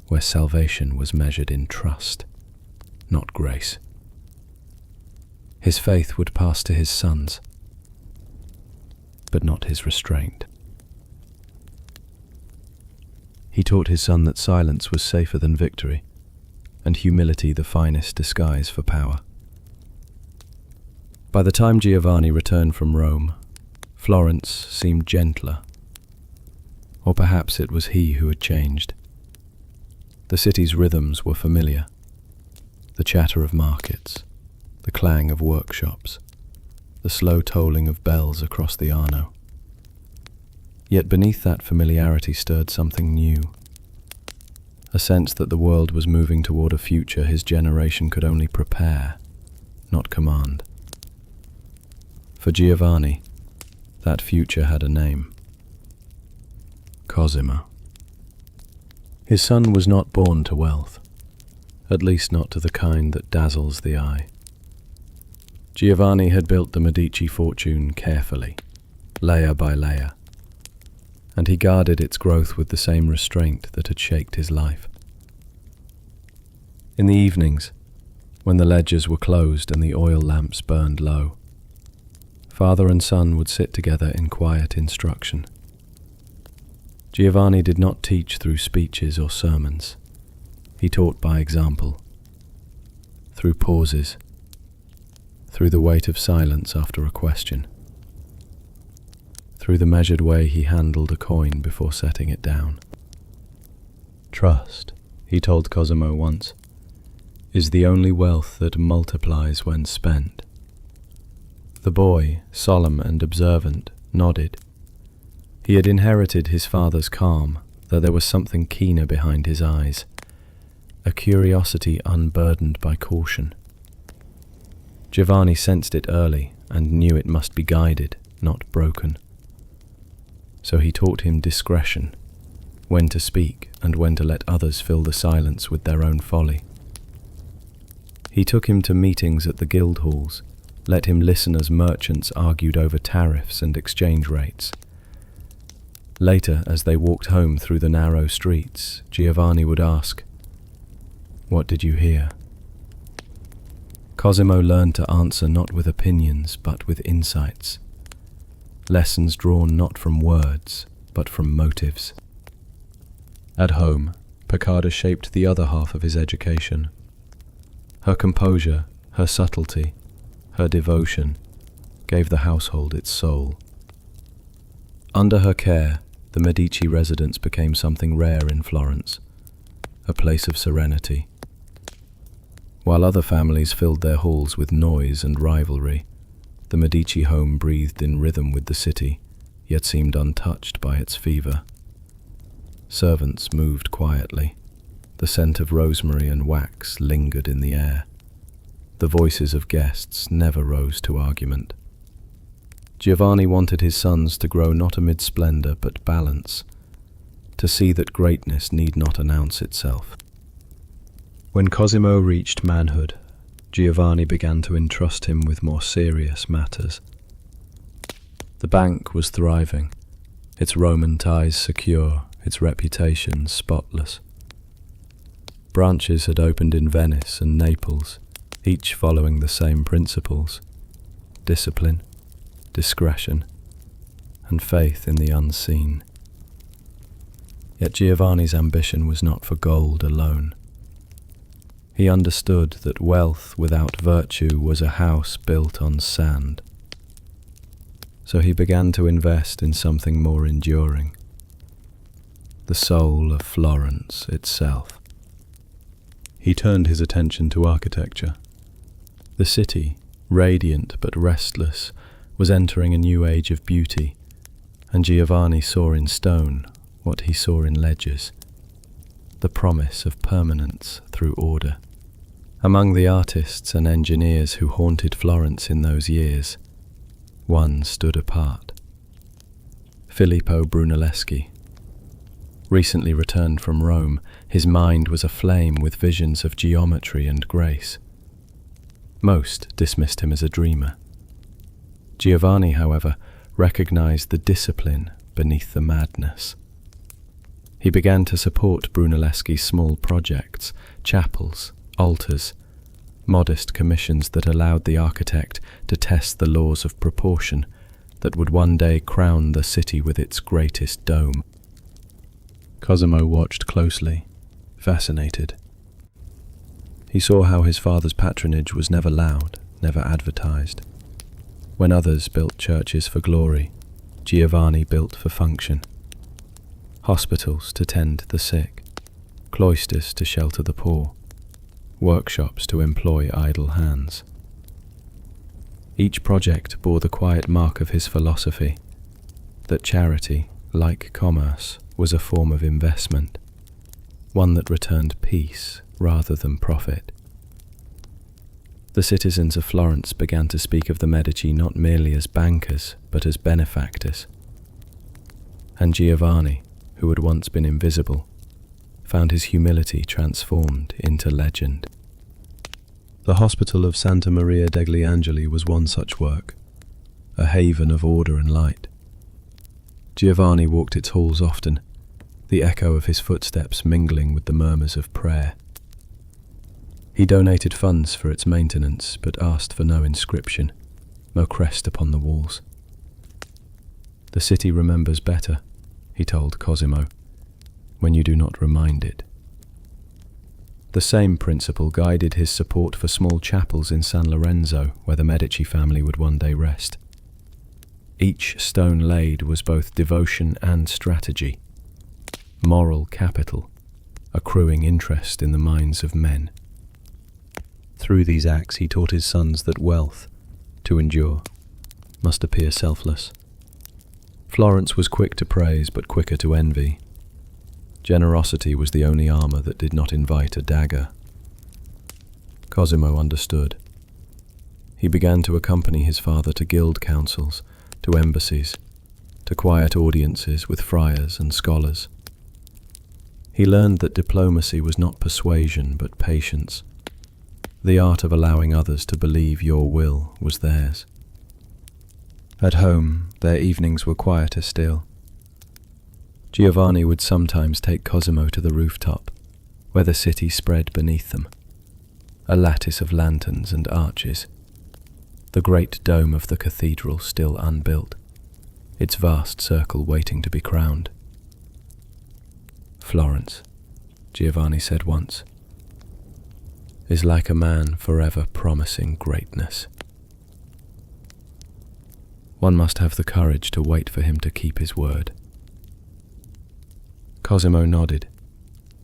where salvation was measured in trust, not grace. His faith would pass to his sons, but not his restraint. He taught his son that silence was safer than victory, and humility the finest disguise for power. By the time Giovanni returned from Rome, Florence seemed gentler, or perhaps it was he who had changed. The city's rhythms were familiar, the chatter of markets, the clang of workshops, the slow tolling of bells across the Arno. Yet beneath that familiarity stirred something new, a sense that the world was moving toward a future his generation could only prepare, not command. For Giovanni, that future had a name: Cosimo. His son was not born to wealth, at least not to the kind that dazzles the eye. Giovanni had built the Medici fortune carefully, layer by layer, and he guarded its growth with the same restraint that had shaped his life. In the evenings, when the ledgers were closed and the oil lamps burned low, father and son would sit together in quiet instruction. Giovanni did not teach through speeches or sermons. He taught by example, through pauses, through the weight of silence after a question, through the measured way he handled a coin before setting it down. Trust, he told Cosimo once, is the only wealth that multiplies when spent. The boy, solemn and observant, nodded. He had inherited his father's calm, though there was something keener behind his eyes, a curiosity unburdened by caution. Giovanni sensed it early and knew it must be guided, not broken. So he taught him discretion, when to speak and when to let others fill the silence with their own folly. He took him to meetings at the guild halls, let him listen as merchants argued over tariffs and exchange rates. Later, as they walked home through the narrow streets, Giovanni would ask, "What did you hear?" Cosimo learned to answer not with opinions, but with insights. Lessons drawn not from words, but from motives. At home, Piccarda shaped the other half of his education. Her composure, her subtlety, her devotion gave the household its soul. Under her care, the Medici residence became something rare in Florence, a place of serenity. While other families filled their halls with noise and rivalry, the Medici home breathed in rhythm with the city, yet seemed untouched by its fever. Servants moved quietly. The scent of rosemary and wax lingered in the air. The voices of guests never rose to argument. Giovanni wanted his sons to grow not amid splendor but balance, to see that greatness need not announce itself. When Cosimo reached manhood, Giovanni began to entrust him with more serious matters. The bank was thriving, its Roman ties secure, its reputation spotless. Branches had opened in Venice and Naples, each following the same principles: discipline, discretion, and faith in the unseen. Yet Giovanni's ambition was not for gold alone. He understood that wealth without virtue was a house built on sand. So he began to invest in something more enduring: the soul of Florence itself. He turned his attention to architecture. The city, radiant but restless, was entering a new age of beauty, and Giovanni saw in stone what he saw in ledgers: the promise of permanence through order. Among the artists and engineers who haunted Florence in those years, one stood apart: Filippo Brunelleschi. Recently returned from Rome, his mind was aflame with visions of geometry and grace. Most dismissed him as a dreamer. Giovanni, however, recognized the discipline beneath the madness. He began to support Brunelleschi's small projects, chapels, altars, modest commissions that allowed the architect to test the laws of proportion that would one day crown the city with its greatest dome. Cosimo watched closely, fascinated. He saw how his father's patronage was never loud, never advertised. When others built churches for glory, Giovanni built for function. Hospitals to tend the sick, cloisters to shelter the poor, workshops to employ idle hands. Each project bore the quiet mark of his philosophy, that charity, like commerce, was a form of investment, one that returned peace rather than profit. The citizens of Florence began to speak of the Medici not merely as bankers, but as benefactors. And Giovanni, who had once been invisible, found his humility transformed into legend. The Hospital of Santa Maria degli Angeli was one such work, a haven of order and light. Giovanni walked its halls often, the echo of his footsteps mingling with the murmurs of prayer. He donated funds for its maintenance, but asked for no inscription, no crest upon the walls. "The city remembers better," he told Cosimo, "when you do not remind it." The same principle guided his support for small chapels in San Lorenzo, where the Medici family would one day rest. Each stone laid was both devotion and strategy, moral capital, accruing interest in the minds of men. Through these acts he taught his sons that wealth, to endure, must appear selfless. Florence was quick to praise but quicker to envy. Generosity was the only armor that did not invite a dagger. Cosimo understood. He began to accompany his father to guild councils, to embassies, to quiet audiences with friars and scholars. He learned that diplomacy was not persuasion but patience. The art of allowing others to believe your will was theirs. At home, their evenings were quieter still. Giovanni would sometimes take Cosimo to the rooftop, where the city spread beneath them, a lattice of lanterns and arches, the great dome of the cathedral still unbuilt, its vast circle waiting to be crowned. "Florence," Giovanni said once, "is like a man forever promising greatness. One must have the courage to wait for him to keep his word." Cosimo nodded,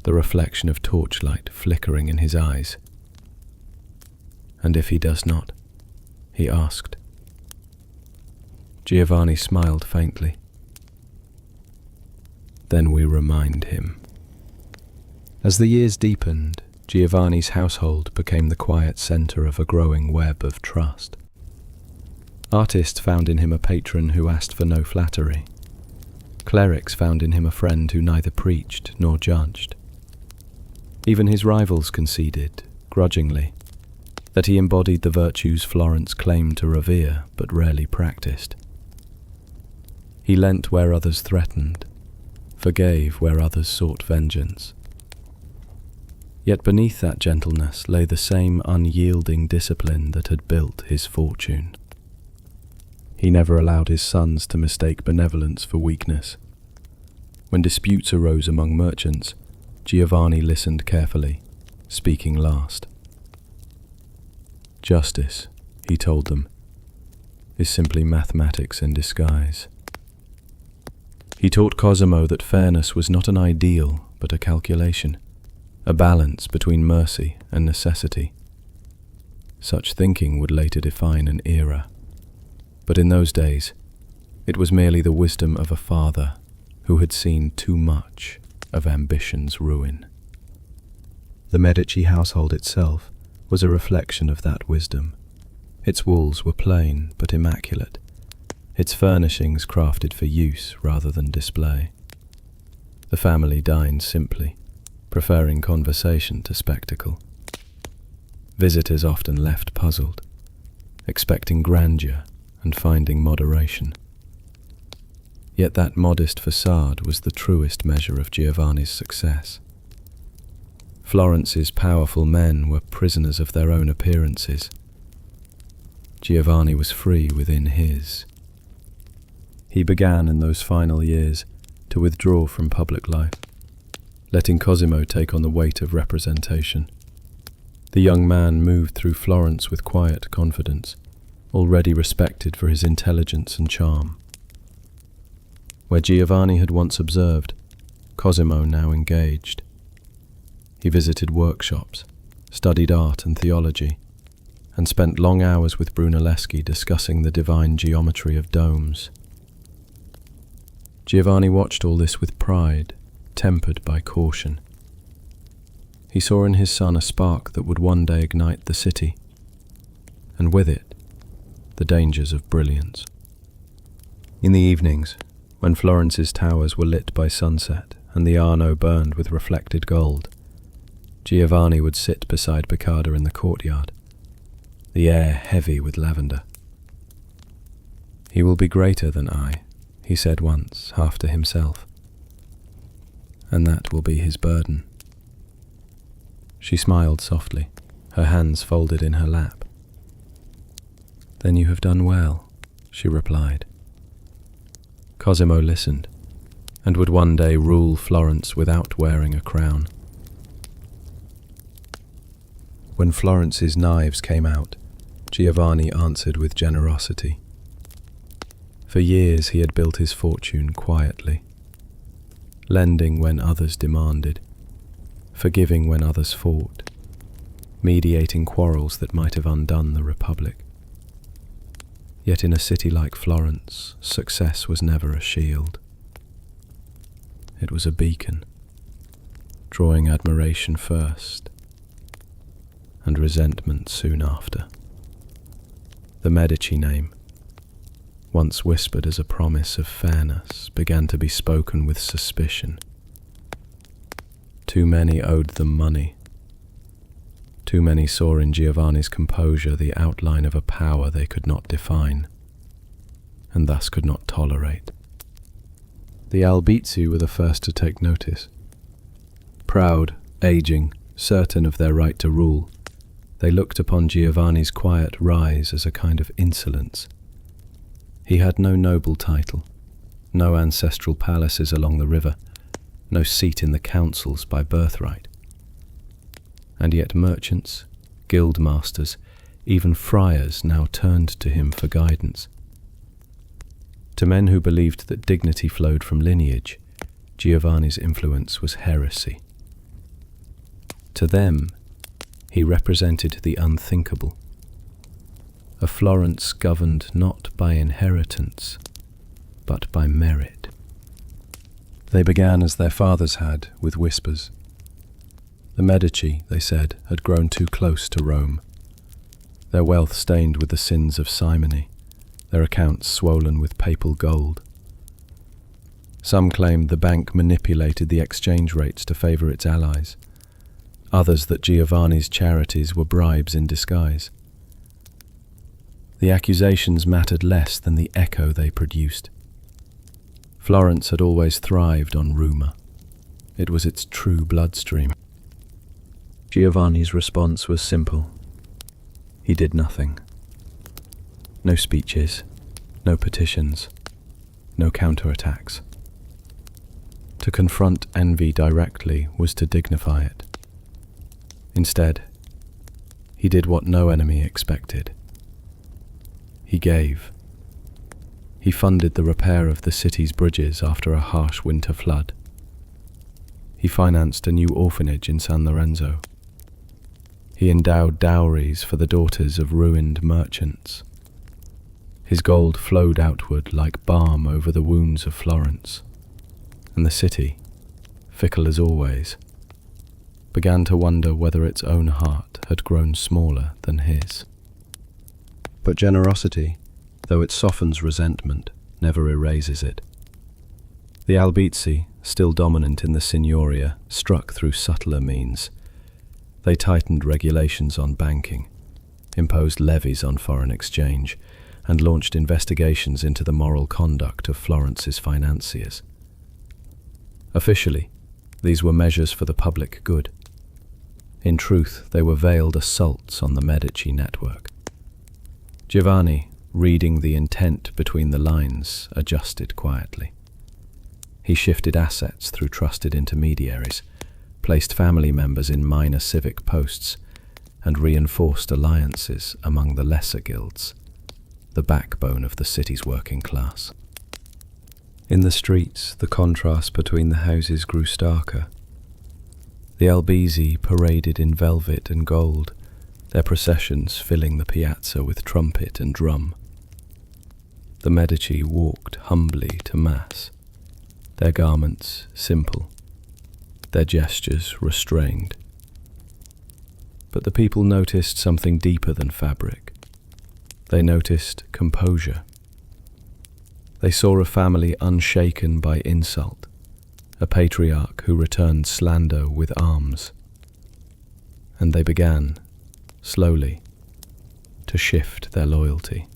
the reflection of torchlight flickering in his eyes. "And if he does not?" he asked. Giovanni smiled faintly. "Then we remind him." As the years deepened, Giovanni's household became the quiet centre of a growing web of trust. Artists found in him a patron who asked for no flattery. Clerics found in him a friend who neither preached nor judged. Even his rivals conceded, grudgingly, that he embodied the virtues Florence claimed to revere but rarely practiced. He lent where others threatened, forgave where others sought vengeance. Yet beneath that gentleness lay the same unyielding discipline that had built his fortune. He never allowed his sons to mistake benevolence for weakness. When disputes arose among merchants, Giovanni listened carefully, speaking last. Justice, he told them, is simply mathematics in disguise. He taught Cosimo that fairness was not an ideal, but a calculation, a balance between mercy and necessity. Such thinking would later define an era, but in those days, it was merely the wisdom of a father who had seen too much of ambition's ruin. The Medici household itself was a reflection of that wisdom. Its walls were plain but immaculate, its furnishings crafted for use rather than display. The family dined simply, preferring conversation to spectacle. Visitors often left puzzled, expecting grandeur and finding moderation. Yet that modest facade was the truest measure of Giovanni's success. Florence's powerful men were prisoners of their own appearances. Giovanni was free within his. He began in those final years to withdraw from public life, letting Cosimo take on the weight of representation. The young man moved through Florence with quiet confidence, already respected for his intelligence and charm. Where Giovanni had once observed, Cosimo now engaged. He visited workshops, studied art and theology, and spent long hours with Brunelleschi discussing the divine geometry of domes. Giovanni watched all this with pride, tempered by caution. He saw in his son a spark that would one day ignite the city, and with it, the dangers of brilliance. In the evenings, when Florence's towers were lit by sunset and the Arno burned with reflected gold, Giovanni would sit beside Piccarda in the courtyard, the air heavy with lavender. "He will be greater than I," he said once, half to himself, "and that will be his burden." She smiled softly, her hands folded in her lap. "Then you have done well," she replied. Cosimo listened, and would one day rule Florence without wearing a crown. When Florence's knives came out, Giovanni answered with generosity. For years he had built his fortune quietly, lending when others demanded, forgiving when others fought, mediating quarrels that might have undone the Republic. Yet in a city like Florence, success was never a shield. It was a beacon, drawing admiration first, and resentment soon after. The Medici name, once whispered as a promise of fairness, began to be spoken with suspicion. Too many owed them money. Too many saw in Giovanni's composure the outline of a power they could not define, and thus could not tolerate. The Albizzi were the first to take notice. Proud, aging, certain of their right to rule, they looked upon Giovanni's quiet rise as a kind of insolence. He had no noble title, no ancestral palaces along the river, no seat in the councils by birthright. And yet merchants, guild masters, even friars now turned to him for guidance. To men who believed that dignity flowed from lineage, Giovanni's influence was heresy. To them, he represented the unthinkable, a Florence governed not by inheritance, but by merit. They began as their fathers had, with whispers. The Medici, they said, had grown too close to Rome, their wealth stained with the sins of simony, their accounts swollen with papal gold. Some claimed the bank manipulated the exchange rates to favour its allies, others that Giovanni's charities were bribes in disguise. The accusations mattered less than the echo they produced. Florence had always thrived on rumour. It was its true bloodstream. Giovanni's response was simple. He did nothing. No speeches, no petitions, no counterattacks. To confront envy directly was to dignify it. Instead, he did what no enemy expected. He gave. He funded the repair of the city's bridges after a harsh winter flood. He financed a new orphanage in San Lorenzo. He endowed dowries for the daughters of ruined merchants. His gold flowed outward like balm over the wounds of Florence, and the city, fickle as always, began to wonder whether its own heart had grown smaller than his. But generosity, though it softens resentment, never erases it. The Albizzi, still dominant in the Signoria, struck through subtler means. They tightened regulations on banking, imposed levies on foreign exchange, and launched investigations into the moral conduct of Florence's financiers. Officially, these were measures for the public good. In truth, they were veiled assaults on the Medici network. Giovanni, reading the intent between the lines, adjusted quietly. He shifted assets through trusted intermediaries, placed family members in minor civic posts, and reinforced alliances among the lesser guilds, the backbone of the city's working class. In the streets, the contrast between the houses grew starker. The Albizzi paraded in velvet and gold, their processions filling the piazza with trumpet and drum. The Medici walked humbly to Mass, their garments simple, their gestures restrained. But the people noticed something deeper than fabric. They noticed composure. They saw a family unshaken by insult, a patriarch who returned slander with arms. And they began, slowly, to shift their loyalty.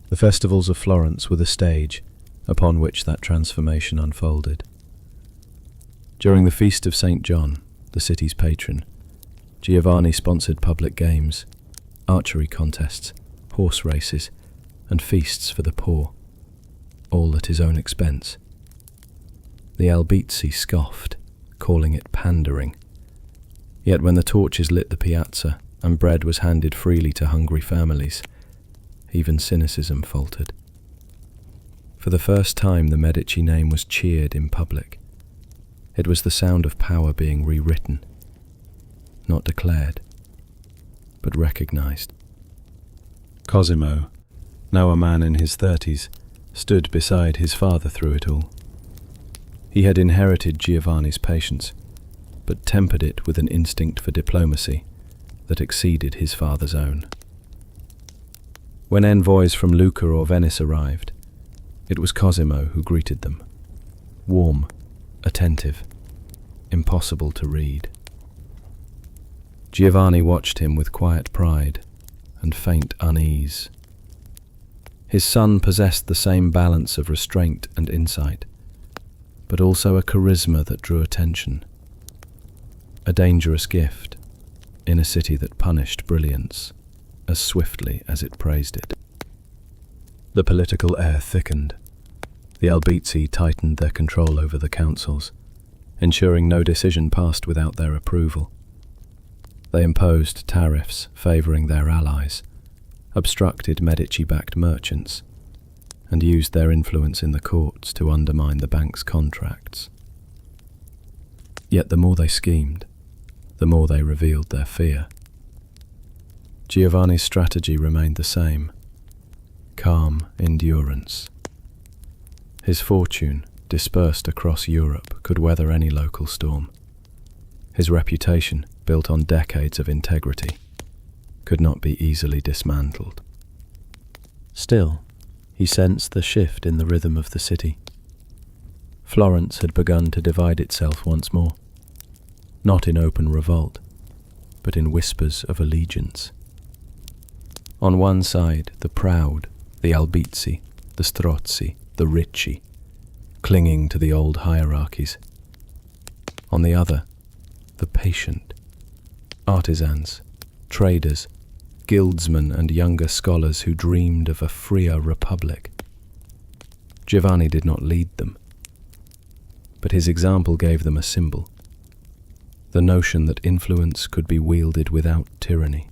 The festivals of Florence were the stage upon which that transformation unfolded. During the Feast of St. John, the city's patron, Giovanni sponsored public games, archery contests, horse races, and feasts for the poor, all at his own expense. The Albizzi scoffed, calling it pandering. Yet when the torches lit the piazza and bread was handed freely to hungry families, even cynicism faltered. For the first time, the Medici name was cheered in public. It was the sound of power being rewritten, not declared, but recognized. Cosimo, now a man in his 30s, stood beside his father through it all. He had inherited Giovanni's patience, but tempered it with an instinct for diplomacy that exceeded his father's own. When envoys from Lucca or Venice arrived, it was Cosimo who greeted them, warm, attentive, impossible to read. Giovanni watched him with quiet pride and faint unease. His son possessed the same balance of restraint and insight, but also a charisma that drew attention. A dangerous gift in a city that punished brilliance as swiftly as it praised it. The political air thickened. The Albizzi tightened their control over the councils, ensuring no decision passed without their approval. They imposed tariffs favouring their allies, obstructed Medici-backed merchants, and used their influence in the courts to undermine the bank's contracts. Yet the more they schemed, the more they revealed their fear. Giovanni's strategy remained the same: calm endurance. His fortune, dispersed across Europe, could weather any local storm. His reputation, built on decades of integrity, could not be easily dismantled. Still, he sensed the shift in the rhythm of the city. Florence had begun to divide itself once more, not in open revolt, but in whispers of allegiance. On one side, the proud, the Albizzi, the Strozzi, the Ricci, clinging to the old hierarchies. On the other, the patient, artisans, traders, guildsmen and younger scholars who dreamed of a freer republic. Giovanni did not lead them, but his example gave them a symbol, the notion that influence could be wielded without tyranny.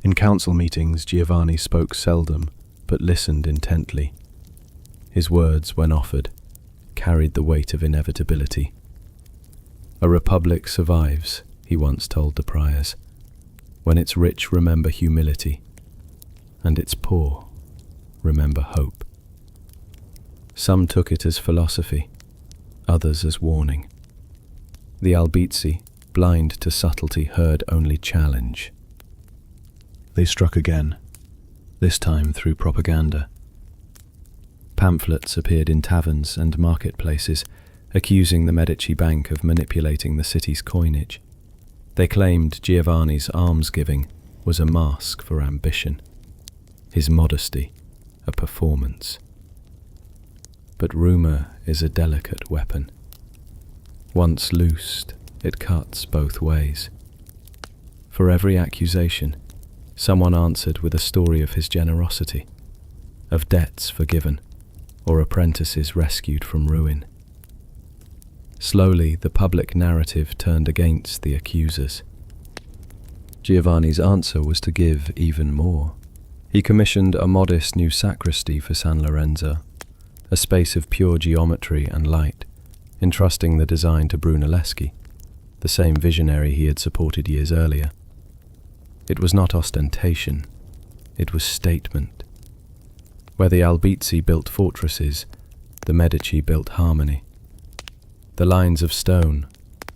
In council meetings, Giovanni spoke seldom, but listened intently. His words, when offered, carried the weight of inevitability. A republic survives, he once told the priors, when its rich remember humility, and its poor remember hope. Some took it as philosophy, others as warning. The Albizzi, blind to subtlety, heard only challenge. They struck again, this time through propaganda. Pamphlets appeared in taverns and marketplaces, accusing the Medici Bank of manipulating the city's coinage. They claimed Giovanni's almsgiving was a mask for ambition, his modesty a performance. But rumour is a delicate weapon. Once loosed, it cuts both ways. For every accusation, someone answered with a story of his generosity, of debts forgiven, or apprentices rescued from ruin. Slowly, the public narrative turned against the accusers. Giovanni's answer was to give even more. He commissioned a modest new sacristy for San Lorenzo, a space of pure geometry and light, entrusting the design to Brunelleschi, the same visionary he had supported years earlier. It was not ostentation, it was statement. Where the Albizzi built fortresses, the Medici built harmony. The lines of stone,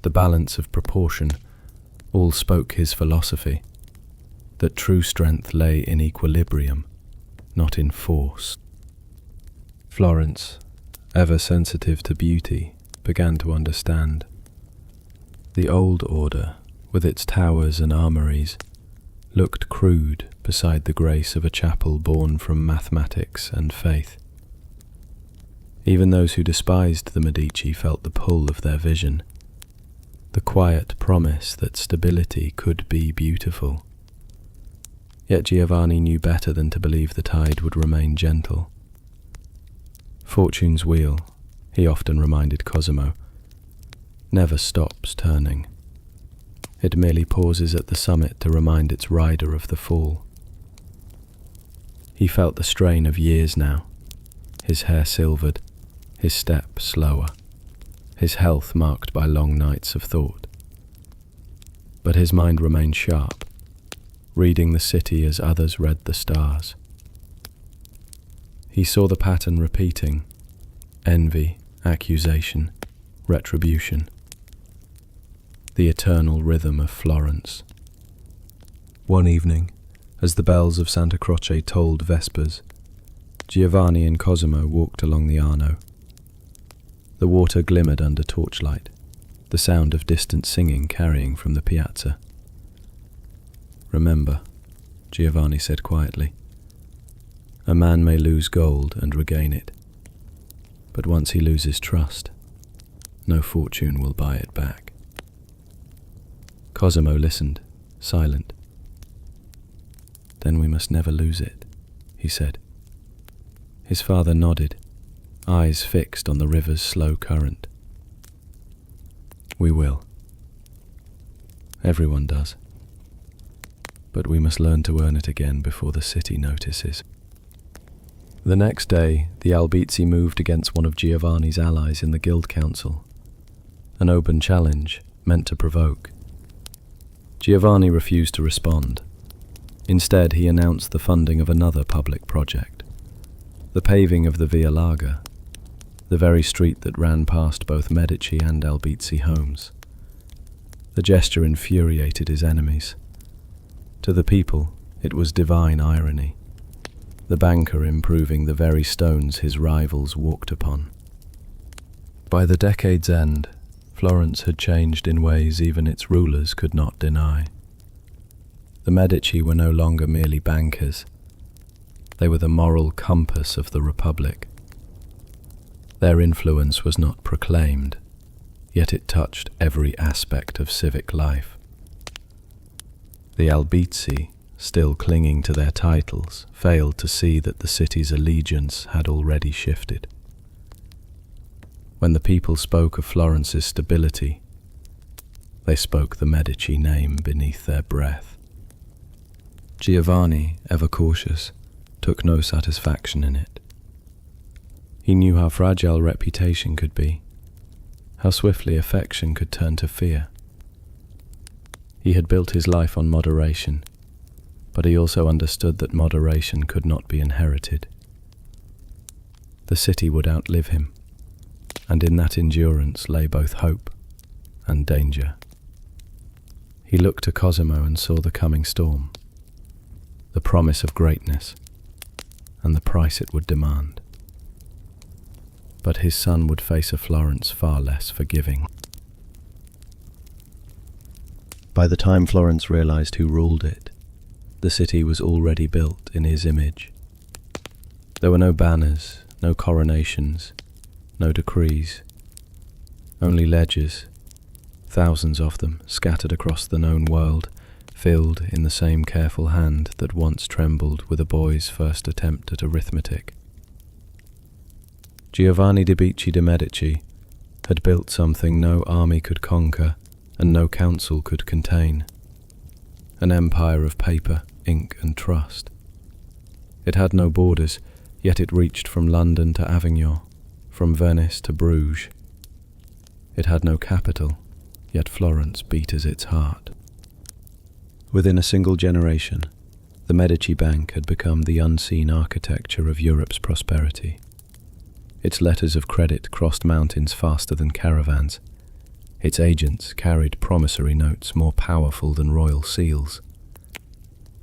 the balance of proportion, all spoke his philosophy, that true strength lay in equilibrium, not in force. Florence, ever sensitive to beauty, began to understand. The old order, with its towers and armories, looked crude beside the grace of a chapel born from mathematics and faith. Even those who despised the Medici felt the pull of their vision, the quiet promise that stability could be beautiful. Yet Giovanni knew better than to believe the tide would remain gentle. Fortune's wheel, he often reminded Cosimo, never stops turning. It merely pauses at the summit to remind its rider of the fall. He felt the strain of years now, his hair silvered, his step slower, his health marked by long nights of thought. But his mind remained sharp, reading the city as others read the stars. He saw the pattern repeating: envy, accusation, retribution. The eternal rhythm of Florence. One evening, as the bells of Santa Croce tolled vespers, Giovanni and Cosimo walked along the Arno. The water glimmered under torchlight, the sound of distant singing carrying from the piazza. "Remember," Giovanni said quietly, "a man may lose gold and regain it, but once he loses trust, no fortune will buy it back." Cosimo listened, silent. "Then we must never lose it," he said. His father nodded, eyes fixed on the river's slow current. "We will. Everyone does. But we must learn to earn it again before the city notices." The next day, the Albizzi moved against one of Giovanni's allies in the Guild Council, an open challenge meant to provoke. Giovanni refused to respond. Instead, he announced the funding of another public project, the paving of the Via Larga, the very street that ran past both Medici and Albizzi homes. The gesture infuriated his enemies. To the people, it was divine irony, the banker improving the very stones his rivals walked upon. By the decade's end, Florence had changed in ways even its rulers could not deny. The Medici were no longer merely bankers. They were the moral compass of the Republic. Their influence was not proclaimed, yet it touched every aspect of civic life. The Albizzi, still clinging to their titles, failed to see that the city's allegiance had already shifted. When the people spoke of Florence's stability, they spoke the Medici name beneath their breath. Giovanni, ever cautious, took no satisfaction in it. He knew how fragile reputation could be, how swiftly affection could turn to fear. He had built his life on moderation, but he also understood that moderation could not be inherited. The city would outlive him, and in that endurance lay both hope and danger. He looked to Cosimo and saw the coming storm, the promise of greatness, and the price it would demand. But his son would face a Florence far less forgiving. By the time Florence realized who ruled it, the city was already built in his image. There were no banners, no coronations, no decrees, only ledgers, thousands of them scattered across the known world, filled in the same careful hand that once trembled with a boy's first attempt at arithmetic. Giovanni de Bicci de Medici had built something no army could conquer and no council could contain, an empire of paper, ink and trust. It had no borders, yet it reached from London to Avignon, from Venice to Bruges. It had no capital, yet Florence beat as its heart. Within a single generation, the Medici Bank had become the unseen architecture of Europe's prosperity. Its letters of credit crossed mountains faster than caravans. Its agents carried promissory notes more powerful than royal seals.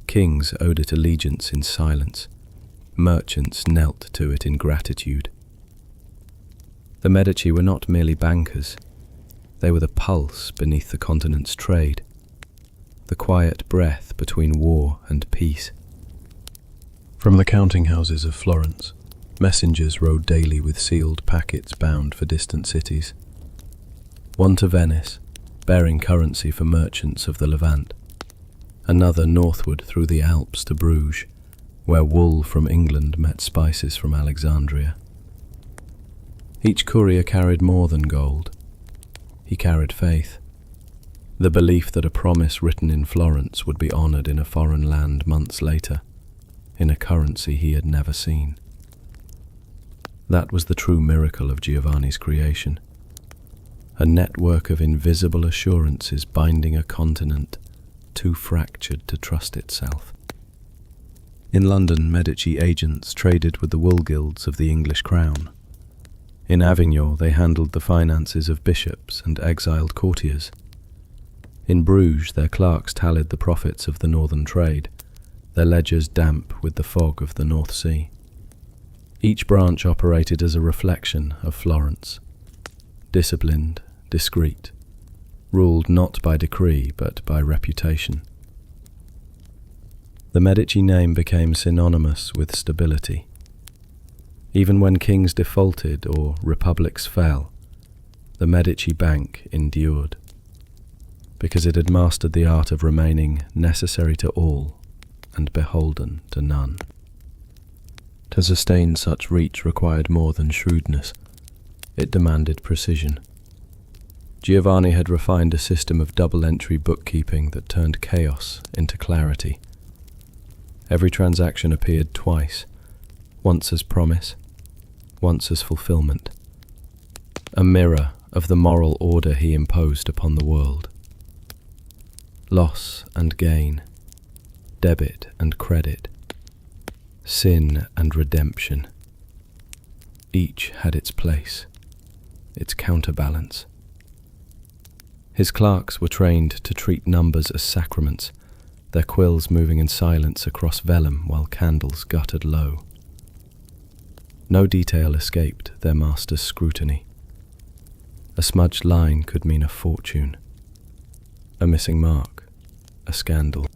Kings owed it allegiance in silence. Merchants knelt to it in gratitude. The Medici were not merely bankers. They were the pulse beneath the continent's trade, the quiet breath between war and peace. From the counting houses of Florence, messengers rode daily with sealed packets bound for distant cities. One to Venice, bearing currency for merchants of the Levant. Another northward through the Alps to Bruges, where wool from England met spices from Alexandria. Each courier carried more than gold. He carried faith, the belief that a promise written in Florence would be honoured in a foreign land months later, in a currency he had never seen. That was the true miracle of Giovanni's creation, a network of invisible assurances binding a continent too fractured to trust itself. In London, Medici agents traded with the wool guilds of the English crown. In Avignon, they handled the finances of bishops and exiled courtiers. In Bruges, their clerks tallied the profits of the northern trade, their ledgers damp with the fog of the North Sea. Each branch operated as a reflection of Florence, disciplined, discreet, ruled not by decree but by reputation. The Medici name became synonymous with stability. Even when kings defaulted or republics fell, the Medici Bank endured, because it had mastered the art of remaining necessary to all and beholden to none. To sustain such reach required more than shrewdness. It demanded precision. Giovanni had refined a system of double-entry bookkeeping that turned chaos into clarity. Every transaction appeared twice, once as promise, once as fulfillment, a mirror of the moral order he imposed upon the world. Loss and gain, debit and credit, sin and redemption. Each had its place, its counterbalance. His clerks were trained to treat numbers as sacraments, their quills moving in silence across vellum while candles guttered low. No detail escaped their master's scrutiny. A smudged line could mean a fortune, a missing mark, a scandal.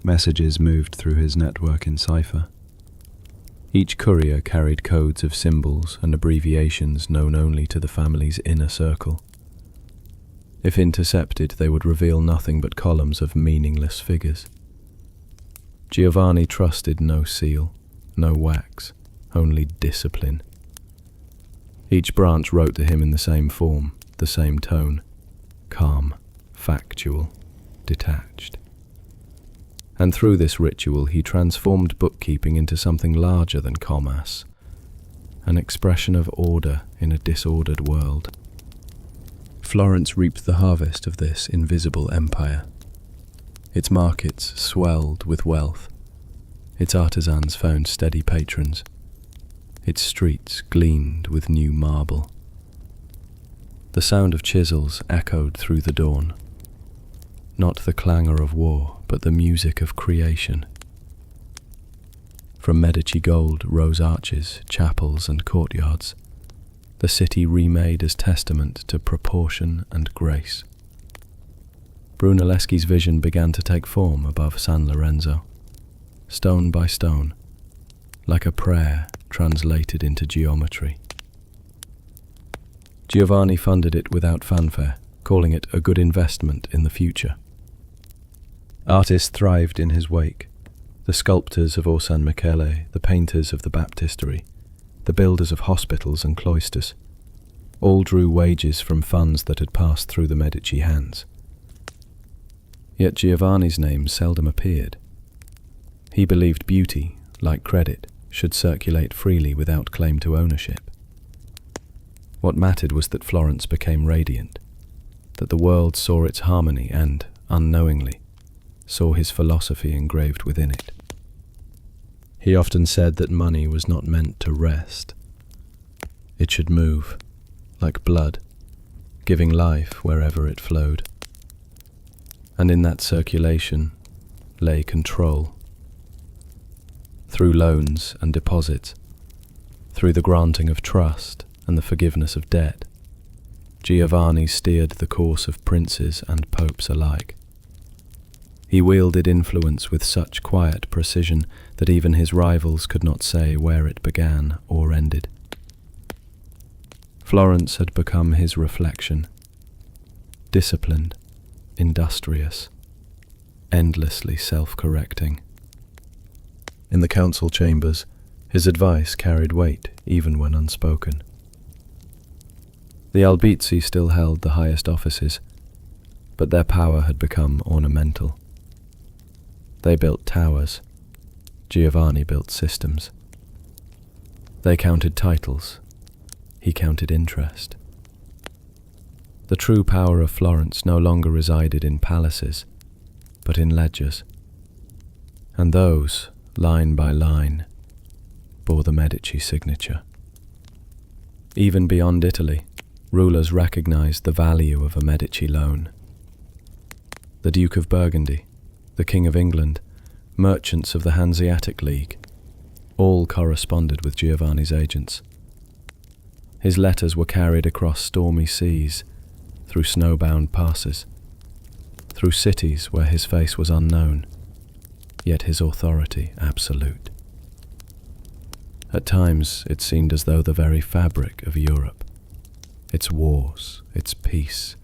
Messages moved through his network in cipher. Each courier carried codes of symbols and abbreviations known only to the family's inner circle. If intercepted, they would reveal nothing but columns of meaningless figures. Giovanni trusted no seal, no wax, only discipline. Each branch wrote to him in the same form, the same tone, calm, factual, detached. And through this ritual he transformed bookkeeping into something larger than commerce, an expression of order in a disordered world. Florence reaped the harvest of this invisible empire. Its markets swelled with wealth. Its artisans found steady patrons. Its streets gleamed with new marble. The sound of chisels echoed through the dawn. Not the clangor of war, but the music of creation. From Medici gold rose arches, chapels and courtyards, the city remade as testament to proportion and grace. Brunelleschi's vision began to take form above San Lorenzo, stone by stone, like a prayer translated into geometry. Giovanni funded it without fanfare, calling it a good investment in the future. Artists thrived in his wake, the sculptors of Orsan Michele, the painters of the Baptistery, the builders of hospitals and cloisters. All drew wages from funds that had passed through the Medici hands. Yet Giovanni's name seldom appeared. He believed beauty, like credit, should circulate freely without claim to ownership. What mattered was that Florence became radiant, that the world saw its harmony and, unknowingly, saw his philosophy engraved within it. He often said that money was not meant to rest. It should move, like blood, giving life wherever it flowed. And in that circulation lay control. Through loans and deposits, through the granting of trust and the forgiveness of debt, Giovanni steered the course of princes and popes alike. He wielded influence with such quiet precision that even his rivals could not say where it began or ended. Florence had become his reflection, disciplined, industrious, endlessly self-correcting. In the council chambers, his advice carried weight even when unspoken. The Albizzi still held the highest offices, but their power had become ornamental. They built towers. Giovanni built systems. They counted titles. He counted interest. The true power of Florence no longer resided in palaces, but in ledgers. And those, line by line, bore the Medici signature. Even beyond Italy, rulers recognized the value of a Medici loan. The Duke of Burgundy, the King of England, merchants of the Hanseatic League, all corresponded with Giovanni's agents. His letters were carried across stormy seas, through snowbound passes, through cities where his face was unknown, yet his authority absolute. At times it seemed as though the very fabric of Europe, its wars, its peace,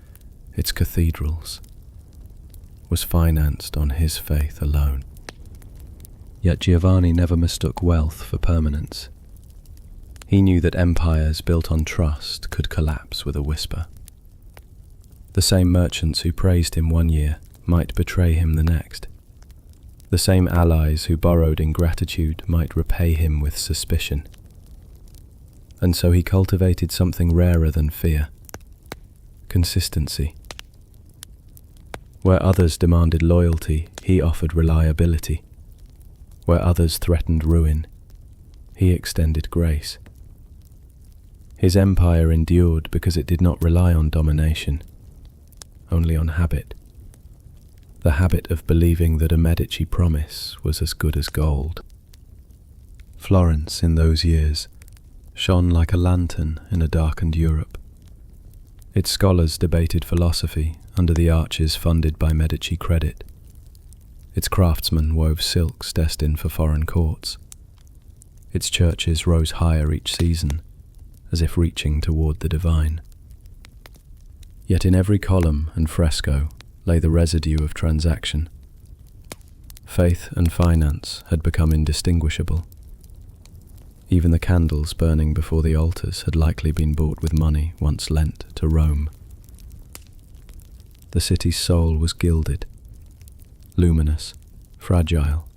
its cathedrals, was financed on his faith alone. Yet Giovanni never mistook wealth for permanence. He knew that empires built on trust could collapse with a whisper. The same merchants who praised him one year might betray him the next. The same allies who borrowed in gratitude might repay him with suspicion. And so he cultivated something rarer than fear: consistency. Where others demanded loyalty, he offered reliability. Where others threatened ruin, he extended grace. His empire endured because it did not rely on domination, only on habit. The habit of believing that a Medici promise was as good as gold. Florence, in those years, shone like a lantern in a darkened Europe. Its scholars debated philosophy under the arches funded by Medici credit. Its craftsmen wove silks destined for foreign courts. Its churches rose higher each season, as if reaching toward the divine. Yet in every column and fresco lay the residue of transaction. Faith and finance had become indistinguishable. Even the candles burning before the altars had likely been bought with money once lent to Rome. The city's soul was gilded, luminous, fragile,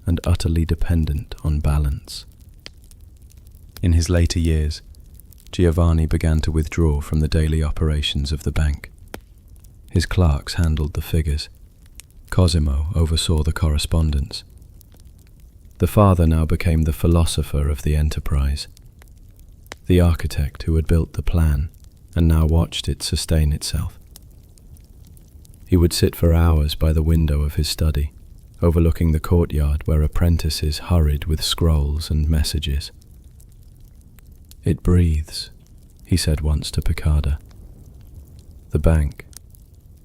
and utterly dependent on balance. In his later years, Giovanni began to withdraw from the daily operations of the bank. His clerks handled the figures. Cosimo oversaw the correspondence. The father now became the philosopher of the enterprise, the architect who had built the plan and now watched it sustain itself. He would sit for hours by the window of his study, overlooking the courtyard where apprentices hurried with scrolls and messages. "It breathes," he said once to Piccarda. "The bank,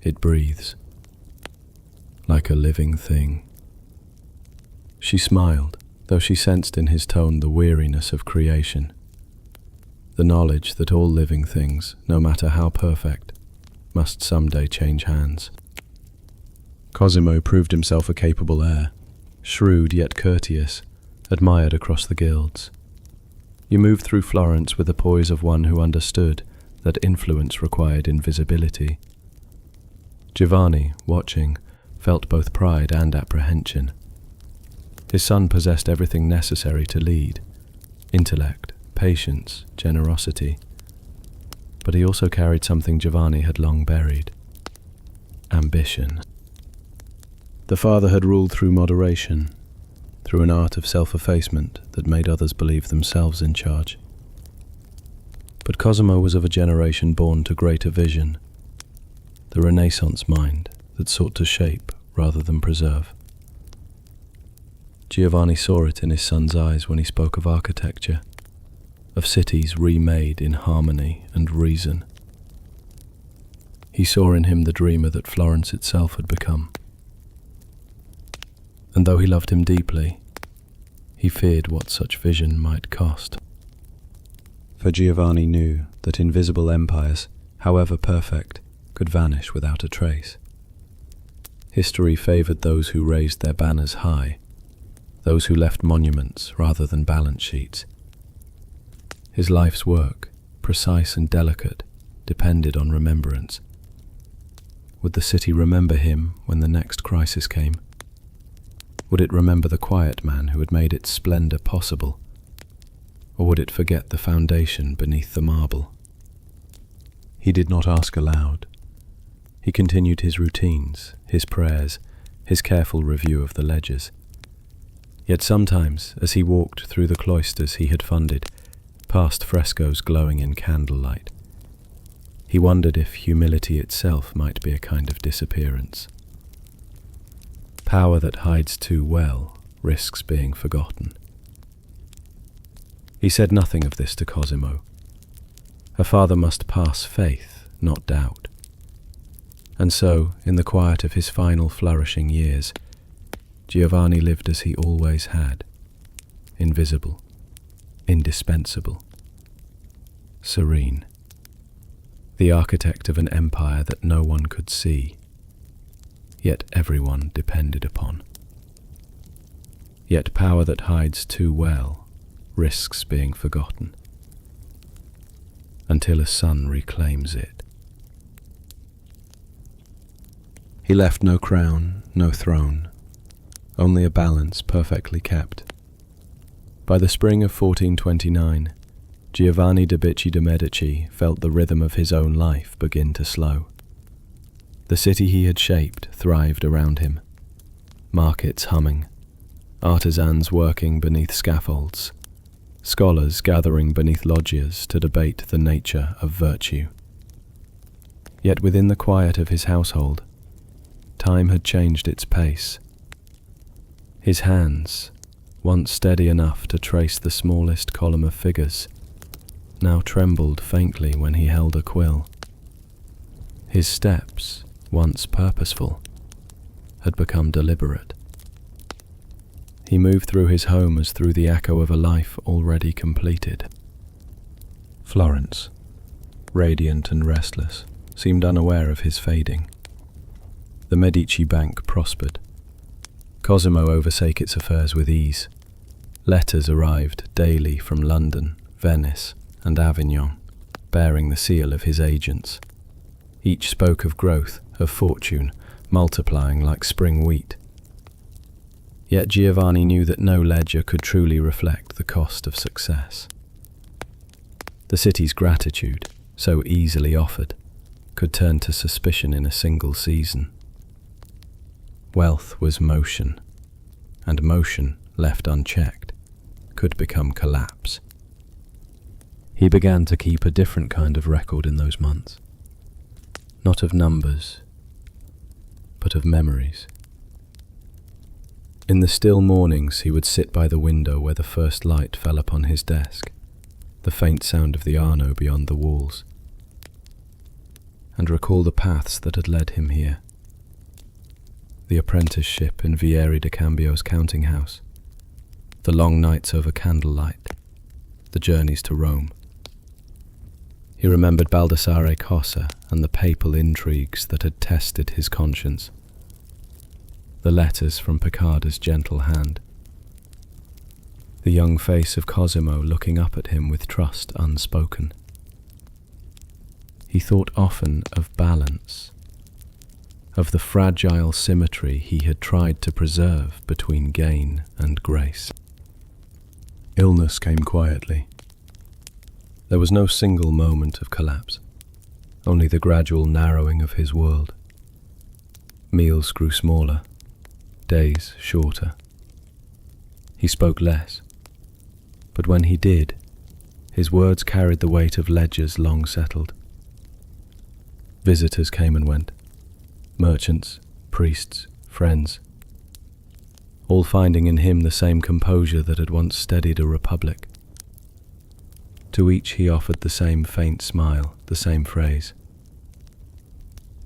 it breathes. Like a living thing." She smiled, though she sensed in his tone the weariness of creation, the knowledge that all living things, no matter how perfect, must someday change hands. Cosimo proved himself a capable heir, shrewd yet courteous, admired across the guilds. You moved through Florence with the poise of one who understood that influence required invisibility. Giovanni, watching, felt both pride and apprehension. His son possessed everything necessary to lead: intellect, patience, generosity. But he also carried something Giovanni had long buried: ambition. The father had ruled through moderation, through an art of self-effacement that made others believe themselves in charge. But Cosimo was of a generation born to greater vision, the Renaissance mind that sought to shape rather than preserve. Giovanni saw it in his son's eyes when he spoke of architecture, of cities remade in harmony and reason. He saw in him the dreamer that Florence itself had become. And though he loved him deeply, he feared what such vision might cost. For Giovanni knew that invisible empires, however perfect, could vanish without a trace. History favored those who raised their banners high, those who left monuments rather than balance sheets. His life's work, precise and delicate, depended on remembrance. Would the city remember him when the next crisis came? Would it remember the quiet man who had made its splendor possible? Or would it forget the foundation beneath the marble? He did not ask aloud. He continued his routines, his prayers, his careful review of the ledgers. Yet sometimes, as he walked through the cloisters he had funded, past frescoes glowing in candlelight, he wondered if humility itself might be a kind of disappearance. Power that hides too well risks being forgotten. He said nothing of this to Cosimo. A father must pass faith, not doubt. And so, in the quiet of his final flourishing years, Giovanni lived as he always had, invisible, indispensable, serene, the architect of an empire that no one could see, yet everyone depended upon. Yet power that hides too well risks being forgotten, until a son reclaims it. He left no crown, no throne, only a balance perfectly kept. By the spring of 1429, Giovanni de Bicci de' Medici felt the rhythm of his own life begin to slow. The city he had shaped thrived around him, markets humming, artisans working beneath scaffolds, scholars gathering beneath loggias to debate the nature of virtue. Yet within the quiet of his household, time had changed its pace. His hands, once steady enough to trace the smallest column of figures, now trembled faintly when he held a quill. His steps, once purposeful, had become deliberate. He moved through his home as through the echo of a life already completed. Florence, radiant and restless, seemed unaware of his fading. The Medici bank prospered. Cosimo oversake its affairs with ease. Letters arrived daily from London, Venice, and Avignon, bearing the seal of his agents. Each spoke of growth, of fortune, multiplying like spring wheat. Yet Giovanni knew that no ledger could truly reflect the cost of success. The city's gratitude, so easily offered, could turn to suspicion in a single season. Wealth was motion, and motion, left unchecked, could become collapse. He began to keep a different kind of record in those months, not of numbers, but of memories. In the still mornings he would sit by the window where the first light fell upon his desk, the faint sound of the Arno beyond the walls, and recall the paths that had led him here. The apprenticeship in Vieri de Cambio's counting house, the long nights over candlelight, the journeys to Rome. He remembered Baldassare Cossa and the papal intrigues that had tested his conscience, the letters from Piccarda's gentle hand, the young face of Cosimo looking up at him with trust unspoken. He thought often of balance, of the fragile symmetry he had tried to preserve between gain and grace. Illness came quietly. There was no single moment of collapse, only the gradual narrowing of his world. Meals grew smaller, days shorter. He spoke less, but when he did, his words carried the weight of ledgers long settled. Visitors came and went, merchants, priests, friends, all finding in him the same composure that had once steadied a republic. To each he offered the same faint smile, the same phrase: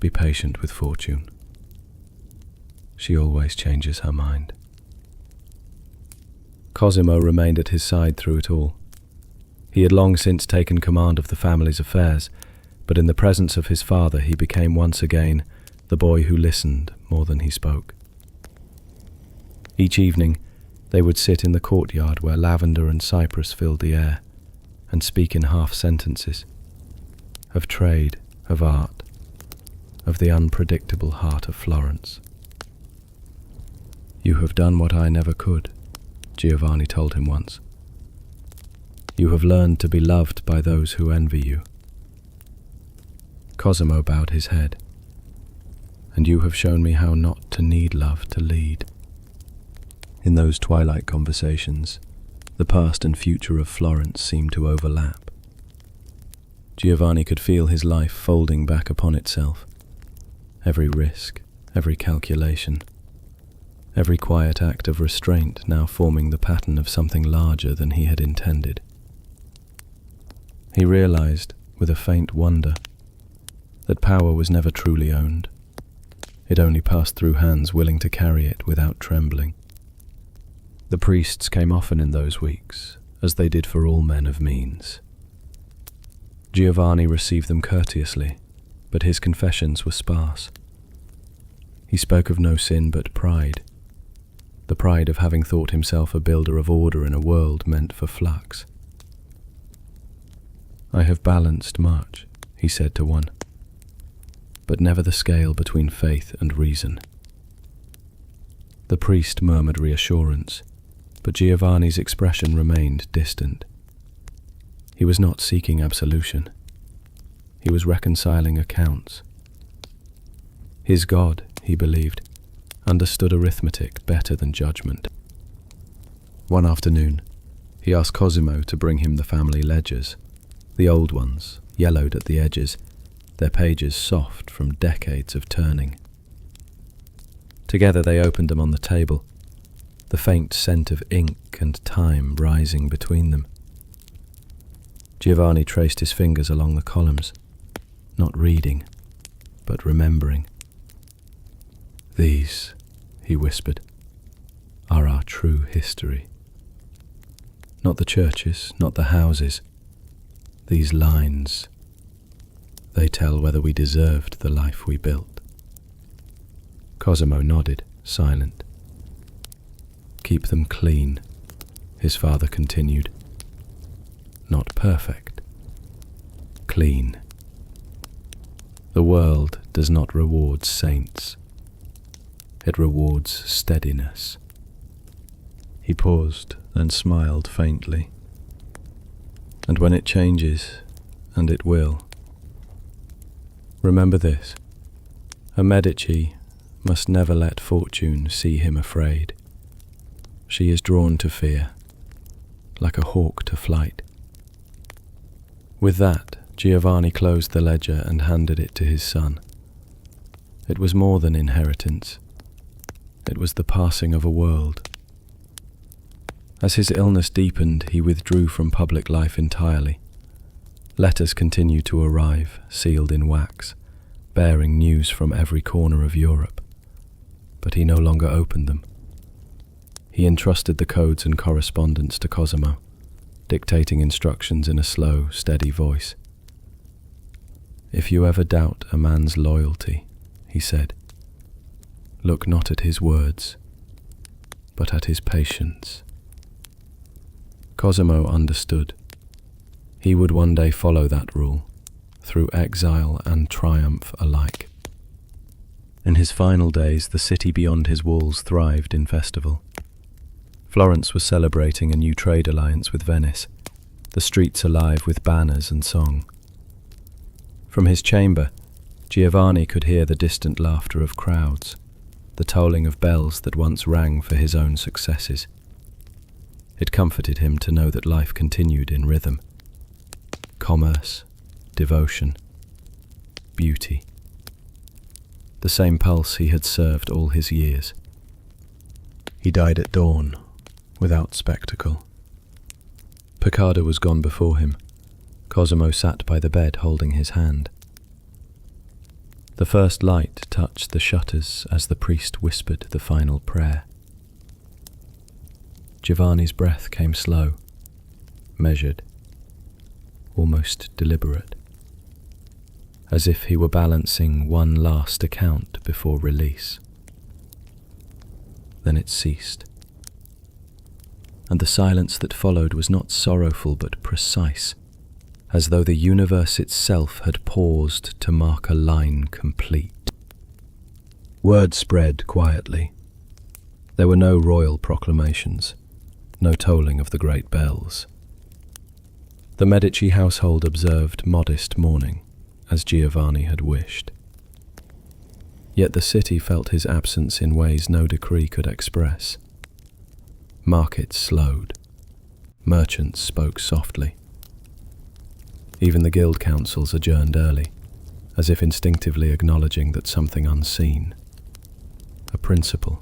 "Be patient with fortune. She always changes her mind." Cosimo remained at his side through it all. He had long since taken command of the family's affairs, but in the presence of his father he became once again the boy who listened more than he spoke. Each evening they would sit in the courtyard where lavender and cypress filled the air, and speak in half sentences, of trade, of art, of the unpredictable heart of Florence. "You have done what I never could," Giovanni told him once. "You have learned to be loved by those who envy you." Cosimo bowed his head. "And you have shown me how not to need love to lead." In those twilight conversations, the past and future of Florence seemed to overlap. Giovanni could feel his life folding back upon itself, every risk, every calculation, every quiet act of restraint now forming the pattern of something larger than he had intended. He realized, with a faint wonder, that power was never truly owned. It only passed through hands willing to carry it without trembling. The priests came often in those weeks, as they did for all men of means. Giovanni received them courteously, but his confessions were sparse. He spoke of no sin but pride, the pride of having thought himself a builder of order in a world meant for flux. "I have balanced much," he said to one, "but never the scale between faith and reason." The priest murmured reassurance, but Giovanni's expression remained distant. He was not seeking absolution. He was reconciling accounts. His God, he believed, understood arithmetic better than judgment. One afternoon, he asked Cosimo to bring him the family ledgers, the old ones, yellowed at the edges, their pages soft from decades of turning. Together they opened them on the table, the faint scent of ink and time rising between them. Giovanni traced his fingers along the columns, not reading, but remembering. "These," he whispered, are our true history. Not the churches, not the houses. These lines, they tell whether we deserved the life we built. Cosimo nodded, silent. Keep them clean, his father continued. Not perfect. Clean. The world does not reward saints. It rewards steadiness. He paused and smiled faintly. And when it changes, and it will, remember this: a Medici must never let fortune see him afraid. She is drawn to fear, like a hawk to flight. With that, Giovanni closed the ledger and handed it to his son. It was more than inheritance. It was the passing of a world. As his illness deepened, he withdrew from public life entirely. Letters continued to arrive, sealed in wax, bearing news from every corner of Europe. But he no longer opened them. He entrusted the codes and correspondence to Cosimo, dictating instructions in a slow, steady voice. "If you ever doubt a man's loyalty," he said, "look not at his words, but at his patience." Cosimo understood. He would one day follow that rule, through exile and triumph alike. In his final days, the city beyond his walls thrived in festival. Florence was celebrating a new trade alliance with Venice, the streets alive with banners and song. From his chamber, Giovanni could hear the distant laughter of crowds, the tolling of bells that once rang for his own successes. It comforted him to know that life continued in rhythm. Commerce, devotion, beauty. The same pulse he had served all his years. He died at dawn, without spectacle. Piccardo was gone before him. Cosimo sat by the bed holding his hand. The first light touched the shutters as the priest whispered the final prayer. Giovanni's breath came slow, measured, almost deliberate, as if he were balancing one last account before release. Then it ceased, and the silence that followed was not sorrowful but precise, as though the universe itself had paused to mark a line complete. Word spread quietly. There were no royal proclamations, no tolling of the great bells. The Medici household observed modest mourning, as Giovanni had wished. Yet the city felt his absence in ways no decree could express. Markets slowed. Merchants spoke softly. Even the guild councils adjourned early, as if instinctively acknowledging that something unseen, a principle,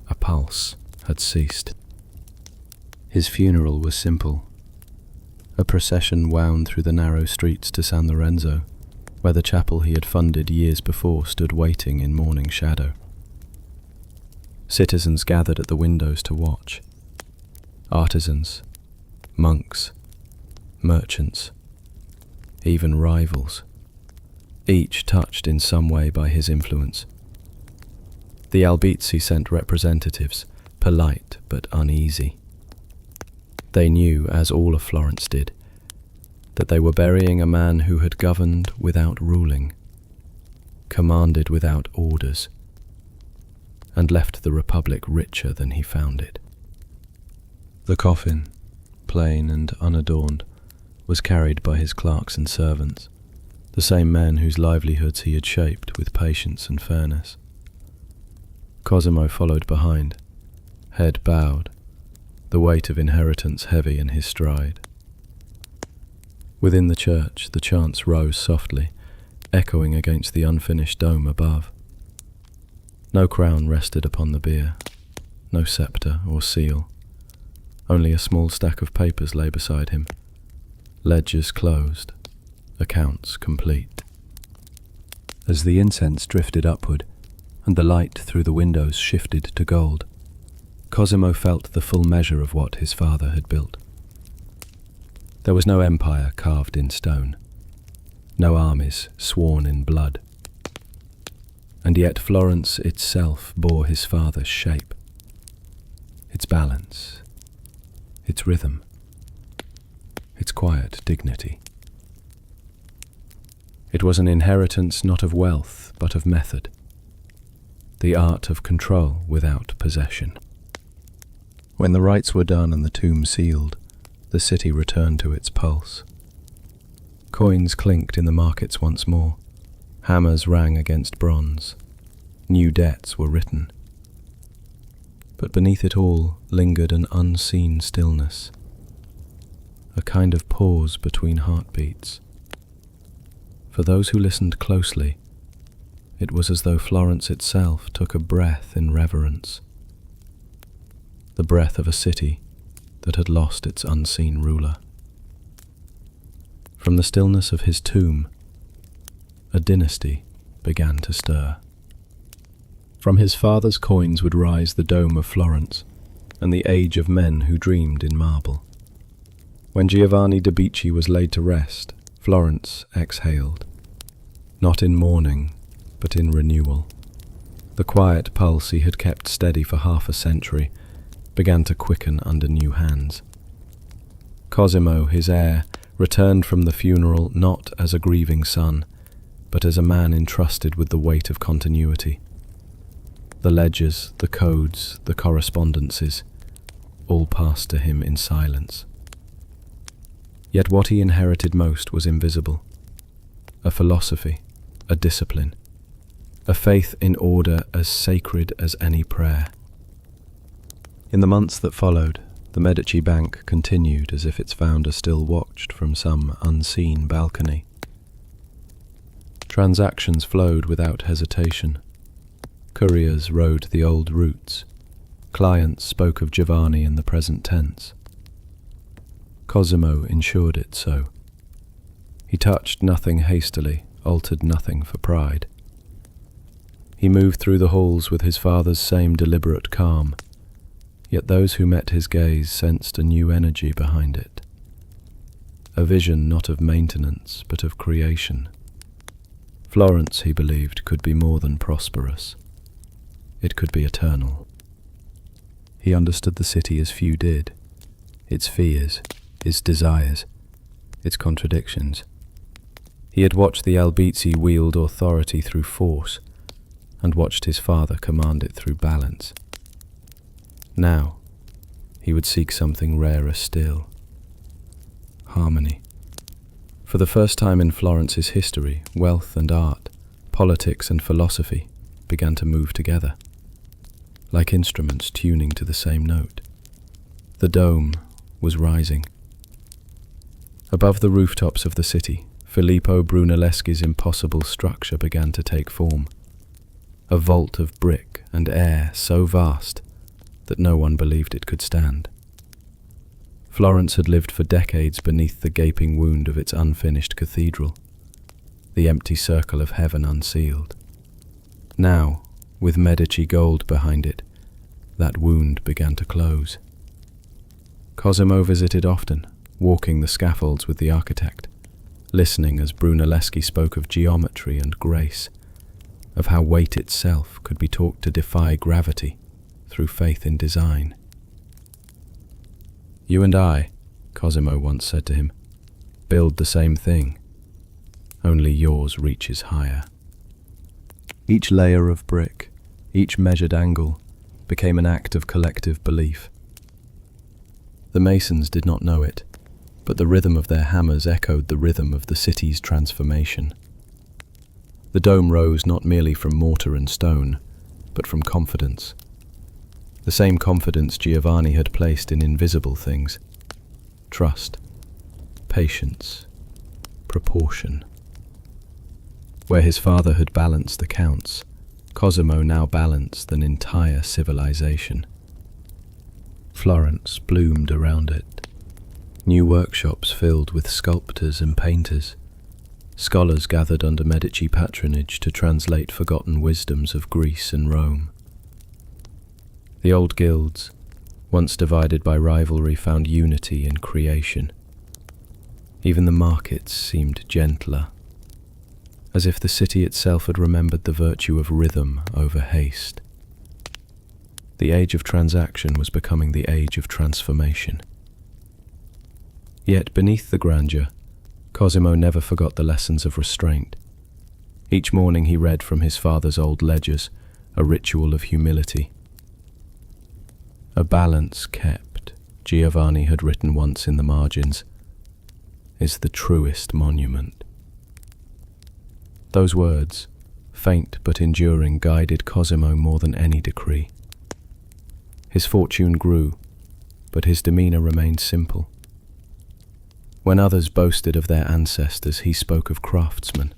a pulse, had ceased. His funeral was simple. A procession wound through the narrow streets to San Lorenzo, where the chapel he had funded years before stood waiting in morning shadow. Citizens gathered at the windows to watch. Artisans, monks, merchants, even rivals, each touched in some way by his influence. The Albizzi sent representatives, polite but uneasy. They knew, as all of Florence did, that they were burying a man who had governed without ruling, commanded without orders, and left the Republic richer than he found it. The coffin, plain and unadorned, was carried by his clerks and servants, the same men whose livelihoods he had shaped with patience and fairness. Cosimo followed behind, head bowed, the weight of inheritance heavy in his stride. Within the church, the chants rose softly, echoing against the unfinished dome above. No crown rested upon the bier, no sceptre or seal. Only a small stack of papers lay beside him, ledgers closed, accounts complete. As the incense drifted upward, and the light through the windows shifted to gold, Cosimo felt the full measure of what his father had built. There was no empire carved in stone, no armies sworn in blood. And yet Florence itself bore his father's shape, its balance, its rhythm, its quiet dignity. It was an inheritance not of wealth, but of method, the art of control without possession. When the rites were done and the tomb sealed, the city returned to its pulse. Coins clinked in the markets once more, hammers rang against bronze, new debts were written. But beneath it all lingered an unseen stillness, a kind of pause between heartbeats. For those who listened closely, it was as though Florence itself took a breath in reverence, the breath of a city that had lost its unseen ruler. From the stillness of his tomb, a dynasty began to stir. From his father's coins would rise the dome of Florence, and the age of men who dreamed in marble. When Giovanni de Bicci was laid to rest, Florence exhaled, not in mourning, but in renewal. The quiet pulse he had kept steady for half a century began to quicken under new hands. Cosimo, his heir, returned from the funeral not as a grieving son, but as a man entrusted with the weight of continuity. The ledgers, the codes, the correspondences, all passed to him in silence. Yet what he inherited most was invisible. A philosophy, a discipline, a faith in order as sacred as any prayer. In the months that followed, the Medici bank continued as if its founder still watched from some unseen balcony. Transactions flowed without hesitation. Couriers rode the old routes. Clients spoke of Giovanni in the present tense. Cosimo ensured it so. He touched nothing hastily, altered nothing for pride. He moved through the halls with his father's same deliberate calm, yet those who met his gaze sensed a new energy behind it. A vision not of maintenance, but of creation. Florence, he believed, could be more than prosperous. It could be eternal. He understood the city as few did, its fears, its desires, its contradictions. He had watched the Albizzi wield authority through force, and watched his father command it through balance. Now, he would seek something rarer still. Harmony. For the first time in Florence's history, wealth and art, politics and philosophy began to move together, like instruments tuning to the same note. The dome was rising. Above the rooftops of the city, Filippo Brunelleschi's impossible structure began to take form. A vault of brick and air so vast that no one believed it could stand. Florence had lived for decades beneath the gaping wound of its unfinished cathedral, the empty circle of heaven unsealed. Now, with Medici gold behind it, that wound began to close. Cosimo visited often, walking the scaffolds with the architect, listening as Brunelleschi spoke of geometry and grace, of how weight itself could be taught to defy gravity through faith in design. "You and I," Cosimo once said to him, "build the same thing, only yours reaches higher." Each layer of brick, each measured angle, became an act of collective belief. The masons did not know it, but the rhythm of their hammers echoed the rhythm of the city's transformation. The dome rose not merely from mortar and stone, but from confidence. The same confidence Giovanni had placed in invisible things. Trust, patience, proportion. Where his father had balanced the counts, Cosimo now balanced an entire civilization. Florence bloomed around it. New workshops filled with sculptors and painters. Scholars gathered under Medici patronage to translate forgotten wisdoms of Greece and Rome. The old guilds, once divided by rivalry, found unity in creation. Even the markets seemed gentler, as if the city itself had remembered the virtue of rhythm over haste. The age of transaction was becoming the age of transformation. Yet beneath the grandeur, Cosimo never forgot the lessons of restraint. Each morning he read from his father's old ledgers, a ritual of humility. A balance kept, Giovanni had written once in the margins, is the truest monument. Those words, faint but enduring, guided Cosimo more than any decree. His fortune grew, but his demeanour remained simple. When others boasted of their ancestors, he spoke of craftsmen.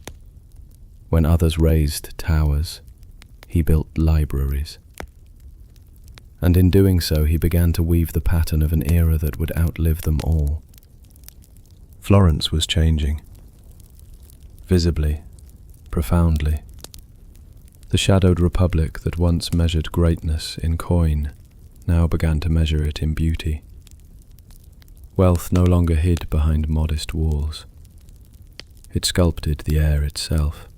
When others raised towers, he built libraries. And in doing so, he began to weave the pattern of an era that would outlive them all. Florence was changing. Visibly, profoundly. The shadowed republic that once measured greatness in coin now began to measure it in beauty. Wealth no longer hid behind modest walls. It sculpted the air itself.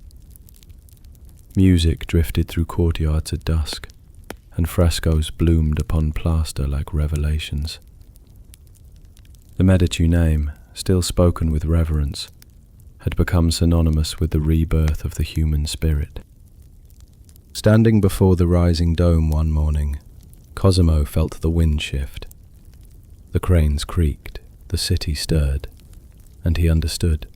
Music drifted through courtyards at dusk, and frescoes bloomed upon plaster like revelations. The Medici name, still spoken with reverence, had become synonymous with the rebirth of the human spirit. Standing before the rising dome one morning, Cosimo felt the wind shift. The cranes creaked, the city stirred, and he understood.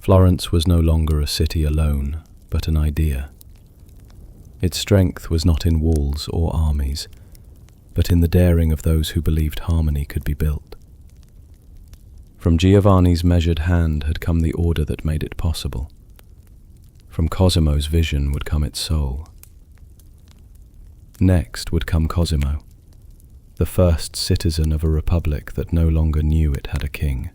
Florence was no longer a city alone, but an idea. Its strength was not in walls or armies, but in the daring of those who believed harmony could be built. From Giovanni's measured hand had come the order that made it possible. From Cosimo's vision would come its soul. Next would come Cosimo, the first citizen of a republic that no longer knew it had a king.